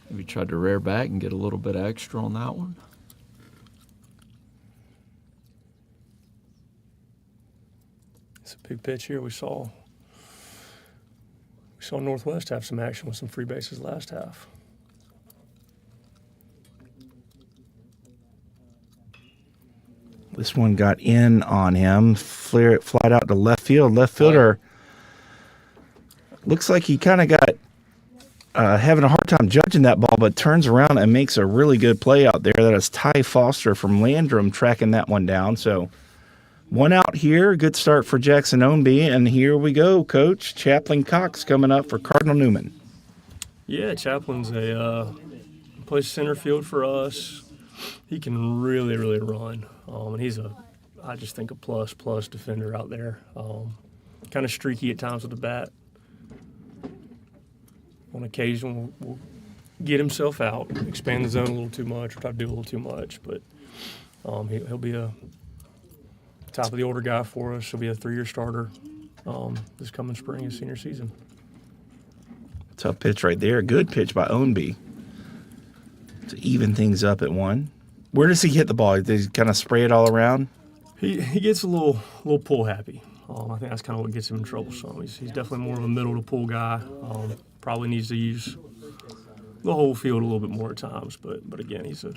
Maybe tried to rear back and get a little bit extra on that one. It's a big pitch here. We saw Northwest have some action with some free bases last half. This one got in on him. Flied out to left field. Left fielder looks like he kind of got having a hard time judging that ball, but turns around and makes a really good play out there. That is Ty Foster from Landrum tracking that one down. So one out here. Good start for Jackson Ownby. And here we go, Coach. Chaplain Cox coming up for Cardinal Newman. Yeah, Chaplin's plays center field for us. He can really, really run. And he's I just think a plus defender out there. Kind of streaky at times with the bat. On occasion, will get himself out, expand the zone a little too much, or try to do a little too much. But he'll be a top of the order guy for us. He'll be a 3-year starter this coming spring, his senior season. Tough pitch right there. Good pitch by Ownby to even things up at 1. Where does he hit the ball? Does he kind of spray it all around? He gets a little pull happy. I think that's kind of what gets him in trouble. So he's definitely more of a middle to pull guy. Probably needs to use the whole field a little bit more at times. But again, he's a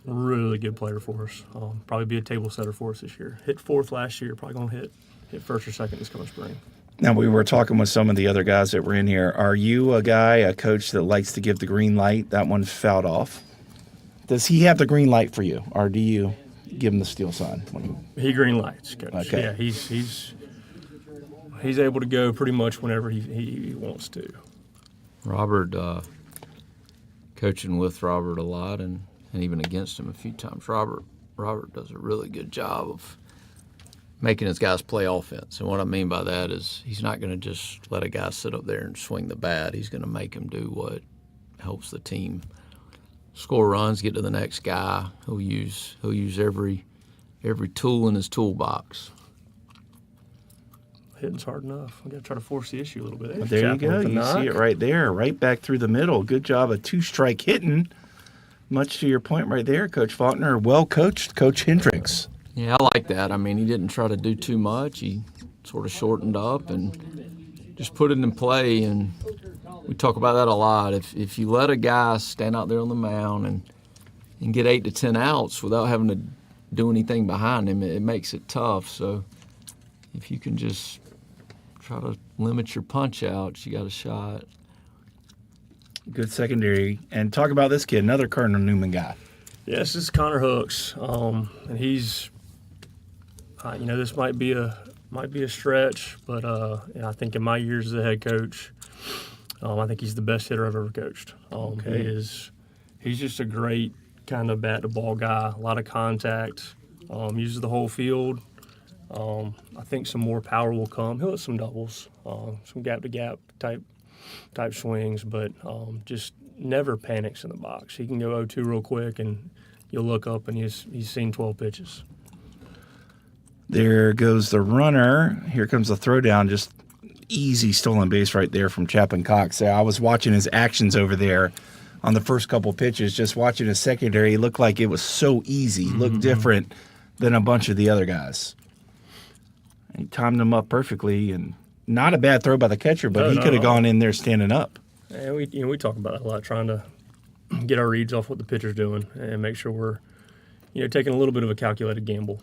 really good player for us. Probably be a table setter for us this year. Hit 4th last year. Probably gonna hit 1st or 2nd this coming spring. Now, we were talking with some of the other guys that were in here. Are you a coach that likes to give the green light? That one fouled off. Does he have the green light for you, or do you give him the steel sign? He green lights, Coach. Okay. Yeah, he's able to go pretty much whenever he wants to. Robert, coaching with Robert a lot and even against him a few times. Robert does a really good job of making his guys play offense. And what I mean by that is he's not going to just let a guy sit up there and swing the bat. He's going to make him do what helps the team score runs, get to the next guy. He'll use every tool in his toolbox. Hitting's hard enough. We got to try to force the issue a little bit. There you go. You see it right there, right back through the middle. Good job of 2-strike hitting. Much to your point right there, Coach Faulkner. Well coached, Coach Hendricks. Yeah, I like that. I mean, he didn't try to do too much. He sort of shortened up and just put it in play. And we talk about that a lot. If you let a guy stand out there on the mound and get 8 to 10 outs without having to do anything behind him, it makes it tough. So if you can just try to limit your punch outs, you got a shot. Good secondary. And talk about this kid, another Cardinal Newman guy. Yes, this is Connor Hooks, and he's, this might be a stretch, but I think in my years as a head coach, I think he's the best hitter I've ever coached. He's just a great kind of bat to ball guy, a lot of contact, uses the whole field. I think some more power will come. He'll hit some doubles, some gap to gap type swings, but just never panics in the box. He can go 0-2 real quick, and you'll look up and he's seen 12 pitches. There goes the runner. Here comes the throwdown. Just easy stolen base right there from Chaplain Cox. I was watching his actions over there on the first couple pitches, just watching his secondary. It looked like it was so easy, looked different than a bunch of the other guys. He timed them up perfectly, and not a bad throw by the catcher, but he could have gone in there standing up. And we talk about it a lot, trying to get our reads off what the pitcher's doing and make sure we're taking a little bit of a calculated gamble.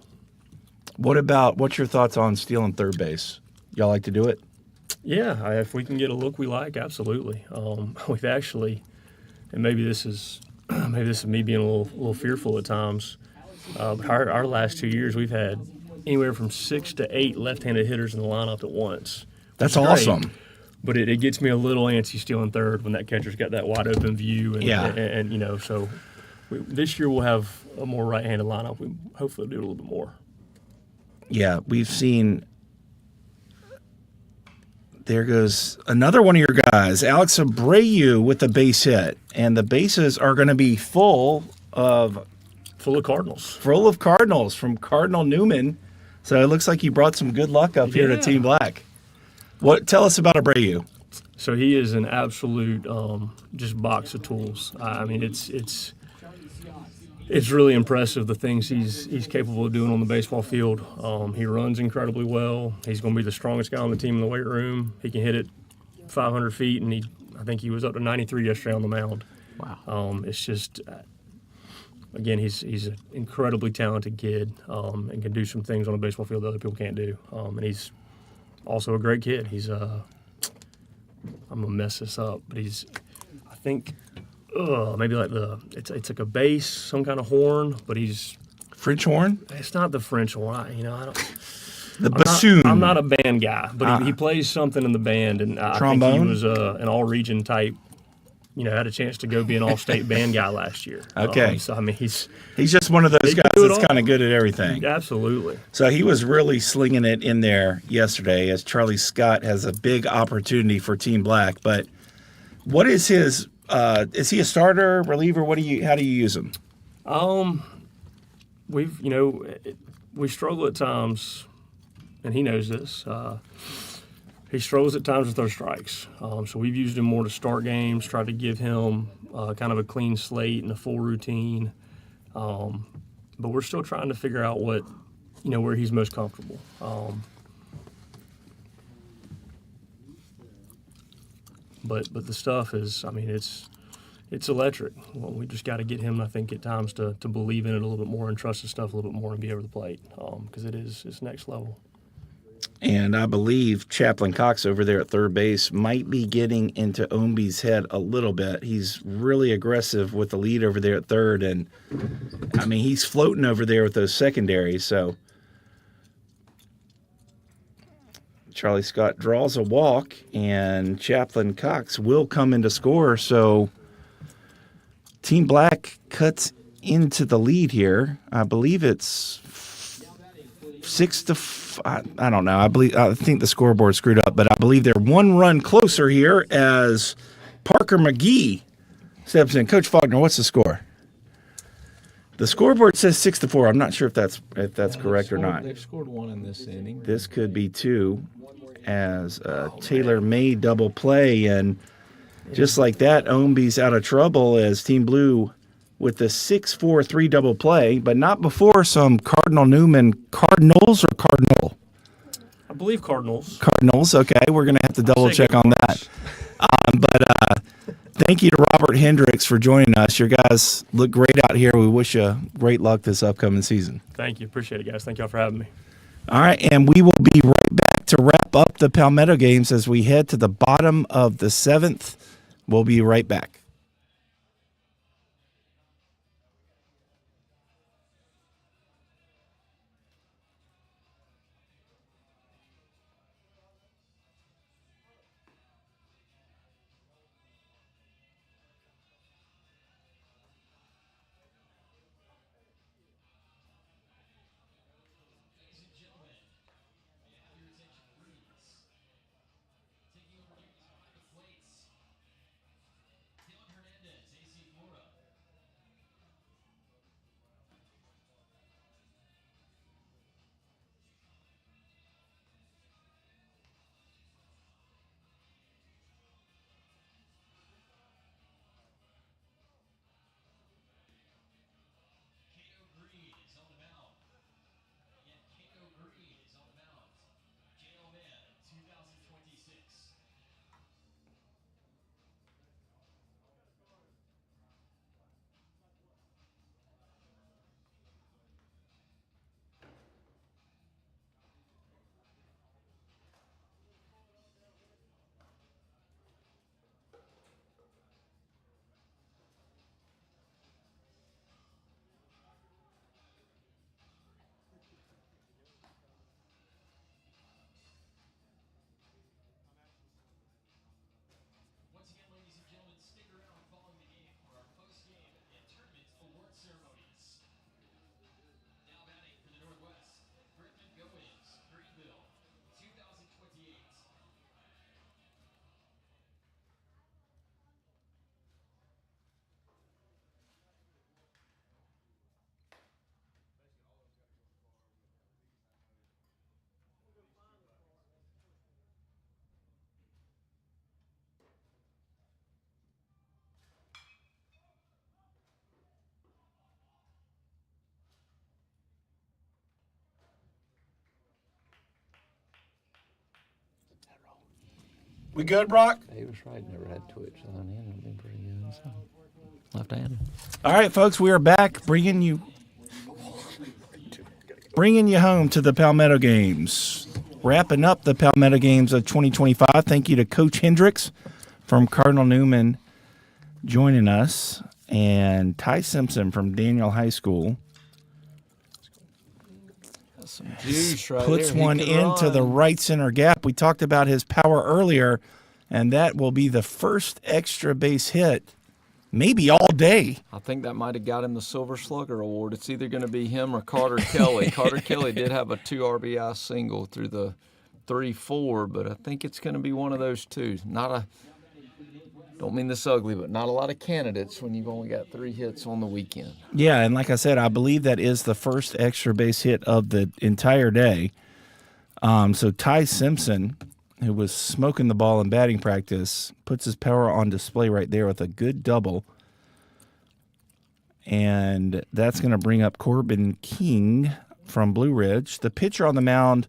What's your thoughts on stealing third base? Y'all like to do it? Yeah, if we can get a look we like, absolutely. We've actually, and maybe this is me being a little fearful at times, but our last 2 years we've had anywhere from 6 to 8 left-handed hitters in the lineup at once. That's which is great, awesome. but it gets me a little antsy stealing third when that catcher's got that wide open view, and so this year we'll have a more right-handed lineup. We hopefully do a little bit more. Yeah, we've seen. There goes another one of your guys, Alex Abreu, with the base hit, and the bases are going to be full of Cardinals. Full of Cardinals from Cardinal Newman. So it looks like you brought some good luck up here to Team Black. Tell us about Abreu. So he is an absolute just box of tools. I mean, it's really impressive the things he's capable of doing on the baseball field. He runs incredibly well. He's going to be the strongest guy on the team in the weight room. He can hit it 500 feet, and I think he was up to 93 yesterday on the mound. Wow. It's just, again, he's an incredibly talented kid and can do some things on a baseball field that other people can't do. And he's also a great kid. He's I'm gonna mess this up, but I think. Maybe like it's like a bass, some kind of horn, but he's French horn. It's not the French horn. I don't. The bassoon. I'm not a band guy, but he plays something in the band, and I think he was an all-region type. Had a chance to go be an all-state band guy last year. Okay. So I mean, he's just one of those guys that's kind of good at everything. Absolutely. So he was really slinging it in there yesterday, as Charlie Scott has a big opportunity for Team Black. But what is his? Is he a starter, reliever? How do you use him? We struggle at times, and he knows this. He struggles at times with those strikes. So we've used him more to start games, try to give him kind of a clean slate and a full routine. But we're still trying to figure out where he's most comfortable. But the stuff is, I mean, it's electric. Well, we just got to get him, I think, at times to believe in it a little bit more and trust his stuff a little bit more and be over the plate because it's next level. And I believe Chaplain Cox over there at third base might be getting into Omby's head a little bit. He's really aggressive with the lead over there at third, and I mean, he's floating over there with those secondaries. So Charlie Scott draws a walk, and Chaplain Cox will come in to score. So Team Black cuts into the lead here. I believe it's 6-5. I don't know. I think the scoreboard screwed up, but I believe they're one run closer here as Parker McGee steps in. Coach Faulkner, what's the score? The scoreboard says 6-4. I'm not sure if that's correct or not. They've scored one in this inning. This could be two, as Taylor May double play, and just like that, Omby's out of trouble as Team Blue with the 6-4-3 double play, but not before some Cardinal Newman. Cardinals or Cardinal? I believe Cardinals. Cardinals, okay. We're going to have to double check on that. But thank you to Robert Hendricks for joining us. Your guys look great out here. We wish you great luck this upcoming season. Thank you. Appreciate it, guys. Thank y'all for having me. All right, and we will be right back to wrap up the Palmetto games as we head to the bottom of the seventh. We'll be right back. We good, Brock? He was right. Never had twitch on him. It'd been pretty good. So. Left-handed. All right, folks, we are back bringing you home to the Palmetto Games. Wrapping up the Palmetto Games of 2025. Thank you to Coach Hendricks from Cardinal Newman joining us, and Ty Simpson from Daniel High School. Some juice right Puts there. He one could into the run. right center gap. We talked about his power earlier, and that will be the first extra base hit, maybe all day. I think that might have got him the Silver Slugger Award. It's either going to be him or Carter Kelly. Carter Kelly did have a 2 RBI single through the 3-4, but I think it's going to be one of those two. Don't mean this ugly, but not a lot of candidates when you've only got 3 hits on the weekend. Yeah, and like I said, I believe that is the first extra base hit of the entire day. So Ty Simpson, who was smoking the ball in batting practice, puts his power on display right there with a good double. And that's going to bring up Corbin King from Blue Ridge. The pitcher on the mound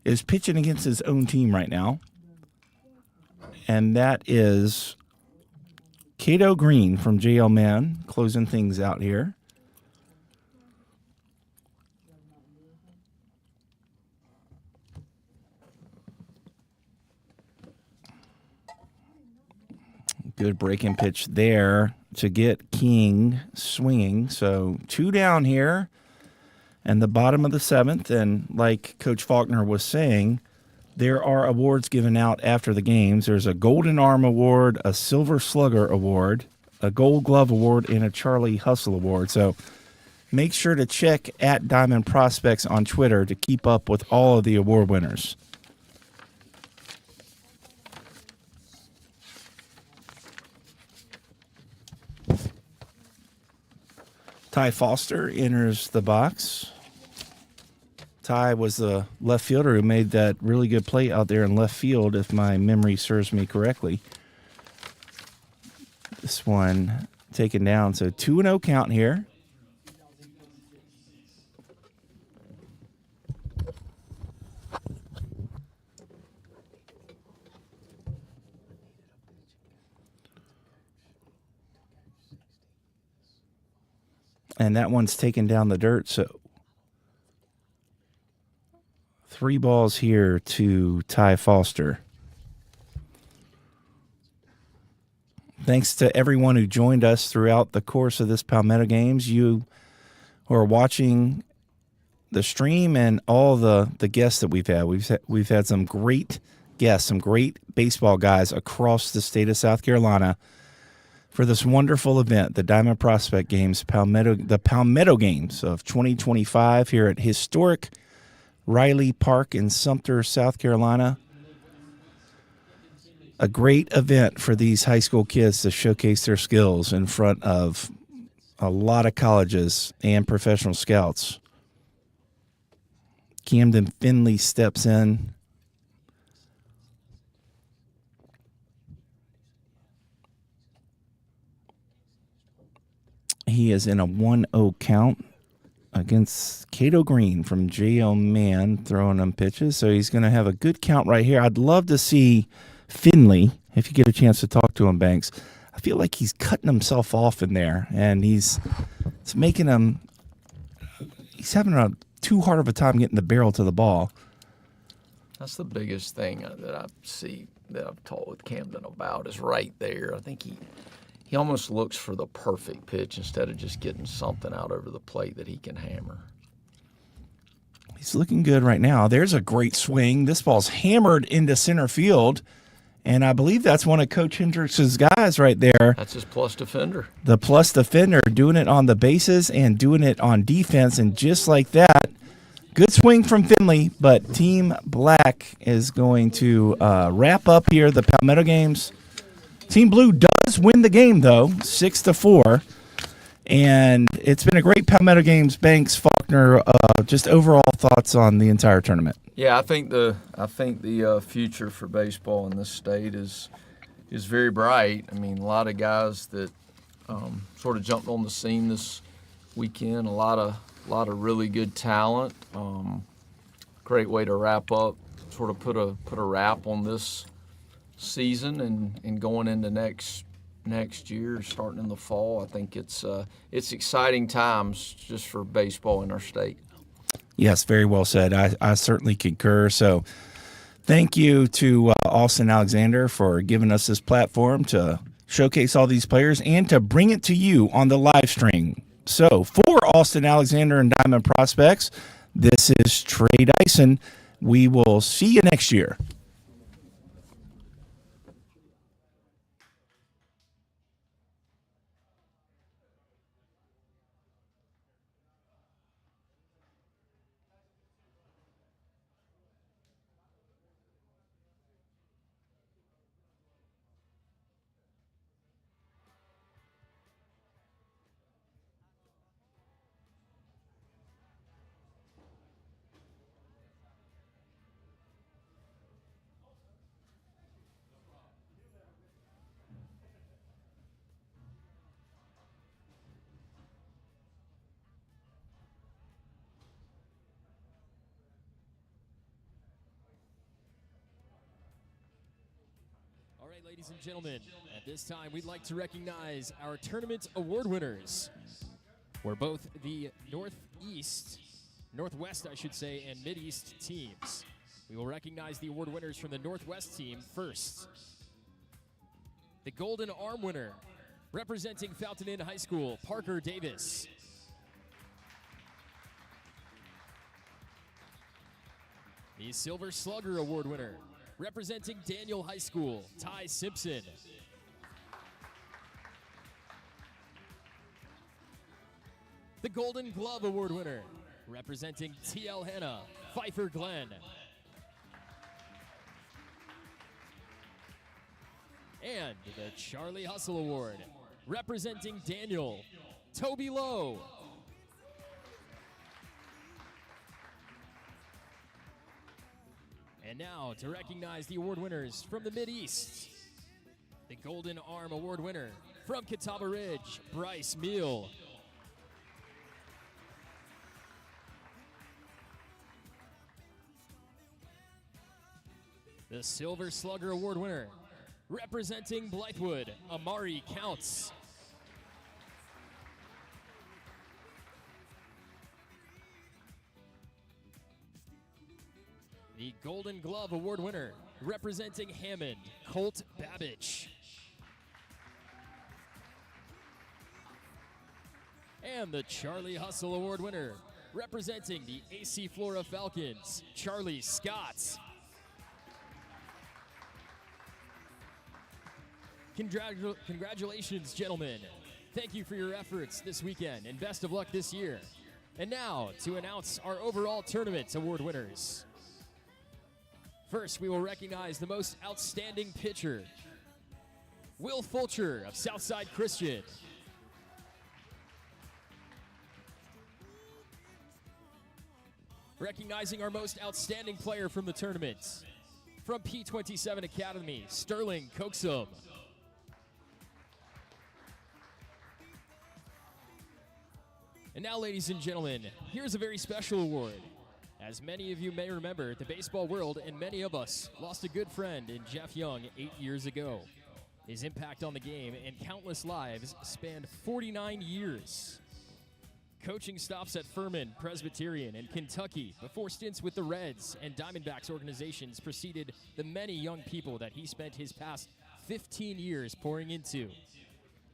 is pitching against his own team right now. And that is Cato Green from JL Man, closing things out here. Good breaking pitch there to get King swinging. So 2 down here and the bottom of the 7th. And like Coach Faulkner was saying, there are awards given out after the games. There's a Golden Arm Award, a Silver Slugger Award, a Gold Glove Award, and a Charlie Hustle Award. So make sure to check at Diamond Prospects on Twitter to keep up with all of the award winners. Ty Foster enters the box. Ty was the left fielder who made that really good play out there in left field, if my memory serves me correctly. This one taken down. So 2-0 count here. And that one's taken down the dirt. So 3 balls here to Ty Foster. Thanks to everyone who joined us throughout the course of this Palmetto Games. You who are watching the stream and all the guests that we've had. We've had some great guests, some great baseball guys across the state of South Carolina for this wonderful event, the Diamond Prospect Games, the Palmetto Games of 2025 here at historic Riley Park in Sumter, South Carolina. A great event for these high school kids to showcase their skills in front of a lot of colleges and professional scouts. Camden Finley steps in. He is in a 1-0 count against Cato Green from J.O. Man throwing them pitches. So he's going to have a good count right here. I'd love to see Finley, if you get a chance to talk to him, Banks. I feel like he's cutting himself off in there, and it's making him – he's having too hard of a time getting the barrel to the ball. That's the biggest thing that I see that I've talked with Camden about is right there. I think he almost looks for the perfect pitch instead of just getting something out over the plate that he can hammer. He's looking good right now. There's a great swing. This ball's hammered into center field, and I believe that's one of Coach Hendricks' guys right there. That's his plus defender. The plus defender, doing it on the bases and doing it on defense, and just like that, good swing from Finley, but Team Black is going to wrap up here the Palmetto Games. Team Blue does win the game, though, 6-4. And it's been a great Palmetto Games. Banks, Faulkner, just overall thoughts on the entire tournament. Yeah, I think the future for baseball in this state is very bright. I mean, a lot of guys that sort of jumped on the scene this weekend. A lot of really good talent. Great way to wrap up. Sort of put a wrap on this season and going into next year, starting in the fall. I think it's exciting times just for baseball in our state. Yes, very well said. I certainly concur. So thank you to Austin Alexander for giving us this platform to showcase all these players and to bring it to you on the live stream. So for Austin Alexander and Diamond Prospects, this is Trey Dyson. We will see you next year. All right, ladies and gentlemen, at this time we'd like to recognize our tournament award winners. We're both the Northwest, I should say, and Mideast teams. We will recognize the award winners from the Northwest team first. The Golden Arm winner, representing Fountain Inn High School, Parker Davis. The Silver Slugger Award winner, representing Daniel High School, Ty Simpson. The Golden Glove Award winner, representing TL Hanna, Pfeiffer Glen. And the Charlie Hustle Award, representing Daniel, Toby Lowe. And now to recognize the award winners from the Mideast. The Golden Arm Award winner from Catawba Ridge, Bryce Meal. The Silver Slugger Award winner, representing Blythewood, Amari Counts. The Golden Glove Award winner, representing Hammond, Colt Babbage. And the Charlie Hustle Award winner, representing the AC Flora Falcons, Charlie Scott. Congratulations, gentlemen. Thank you for your efforts this weekend, and best of luck this year. And now, to announce our overall tournament award winners. First, we will recognize the most outstanding pitcher, Will Fulcher of Southside Christian. Recognizing our most outstanding player from the tournament, from P27 Academy, Sterling Coxum. And now, ladies and gentlemen, here's a very special award. As many of you may remember, the baseball world and many of us lost a good friend in Jeff Young 8 years ago. His impact on the game and countless lives spanned 49 years. Coaching stops at Furman, Presbyterian, and Kentucky before stints with the Reds and Diamondbacks organizations preceded the many young people that he spent his past 15 years pouring into.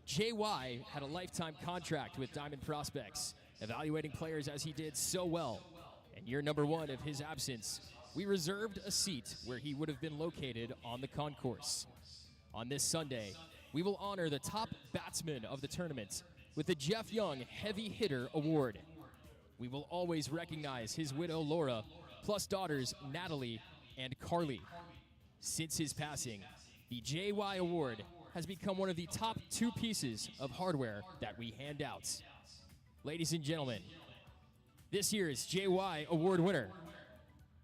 JY had a lifetime contract with Diamond Prospects, evaluating players as he did so well. In year number one of his absence, we reserved a seat where he would have been located on the concourse. On this Sunday, we will honor the top batsman of the tournament with the Jeff Young Heavy Hitter Award. We will always recognize his widow Laura, plus daughters Natalie and Carly. Since his passing, the JY Award has become one of the top two pieces of hardware that we hand out. Ladies and gentlemen, this year's JY Award winner.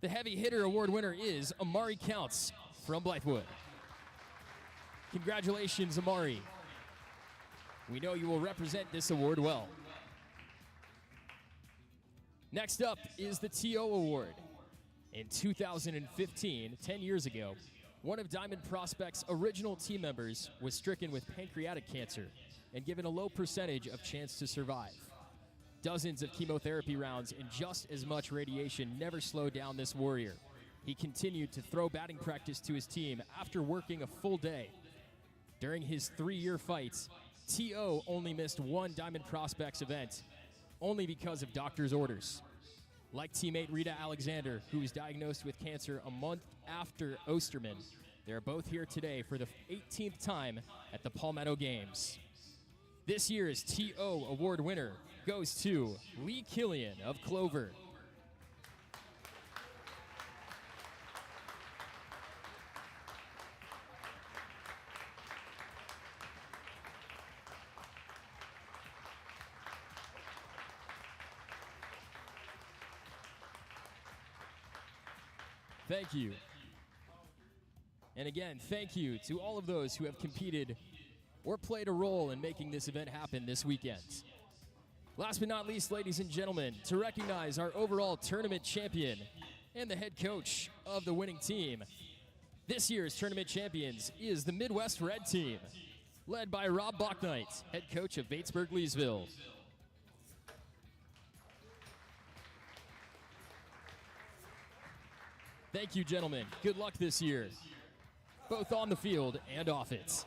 The Heavy Hitter Award winner is Amari Counts from Blythewood. Congratulations, Amari. We know you will represent this award well. Next up is the TO Award. In 2015, 10 years ago, One of Diamond Prospects' original team members was stricken with pancreatic cancer and given a low percentage of chance to survive. Dozens of chemotherapy rounds and just as much radiation never slowed down this warrior. He continued to throw batting practice to his team after working a full day. During his 3-year fight, T.O. only missed one Diamond Prospects event, only because of doctor's orders. Like teammate Rita Alexander, who was diagnosed with cancer a month after Osterman, they're both here today for the 18th time at the Palmetto Games. This year's T.O. award winner goes to Lee Killian of Clover. Thank you. And again, thank you to all of those who have competed or played a role in making this event happen this weekend. Last but not least, ladies and gentlemen, to recognize our overall tournament champion and the head coach of the winning team. This year's tournament champions is the Midwest Red Team, led by Rob Bachnight, head coach of Batesburg-Leesville. Thank you, gentlemen. Good luck this year, both on the field and off it.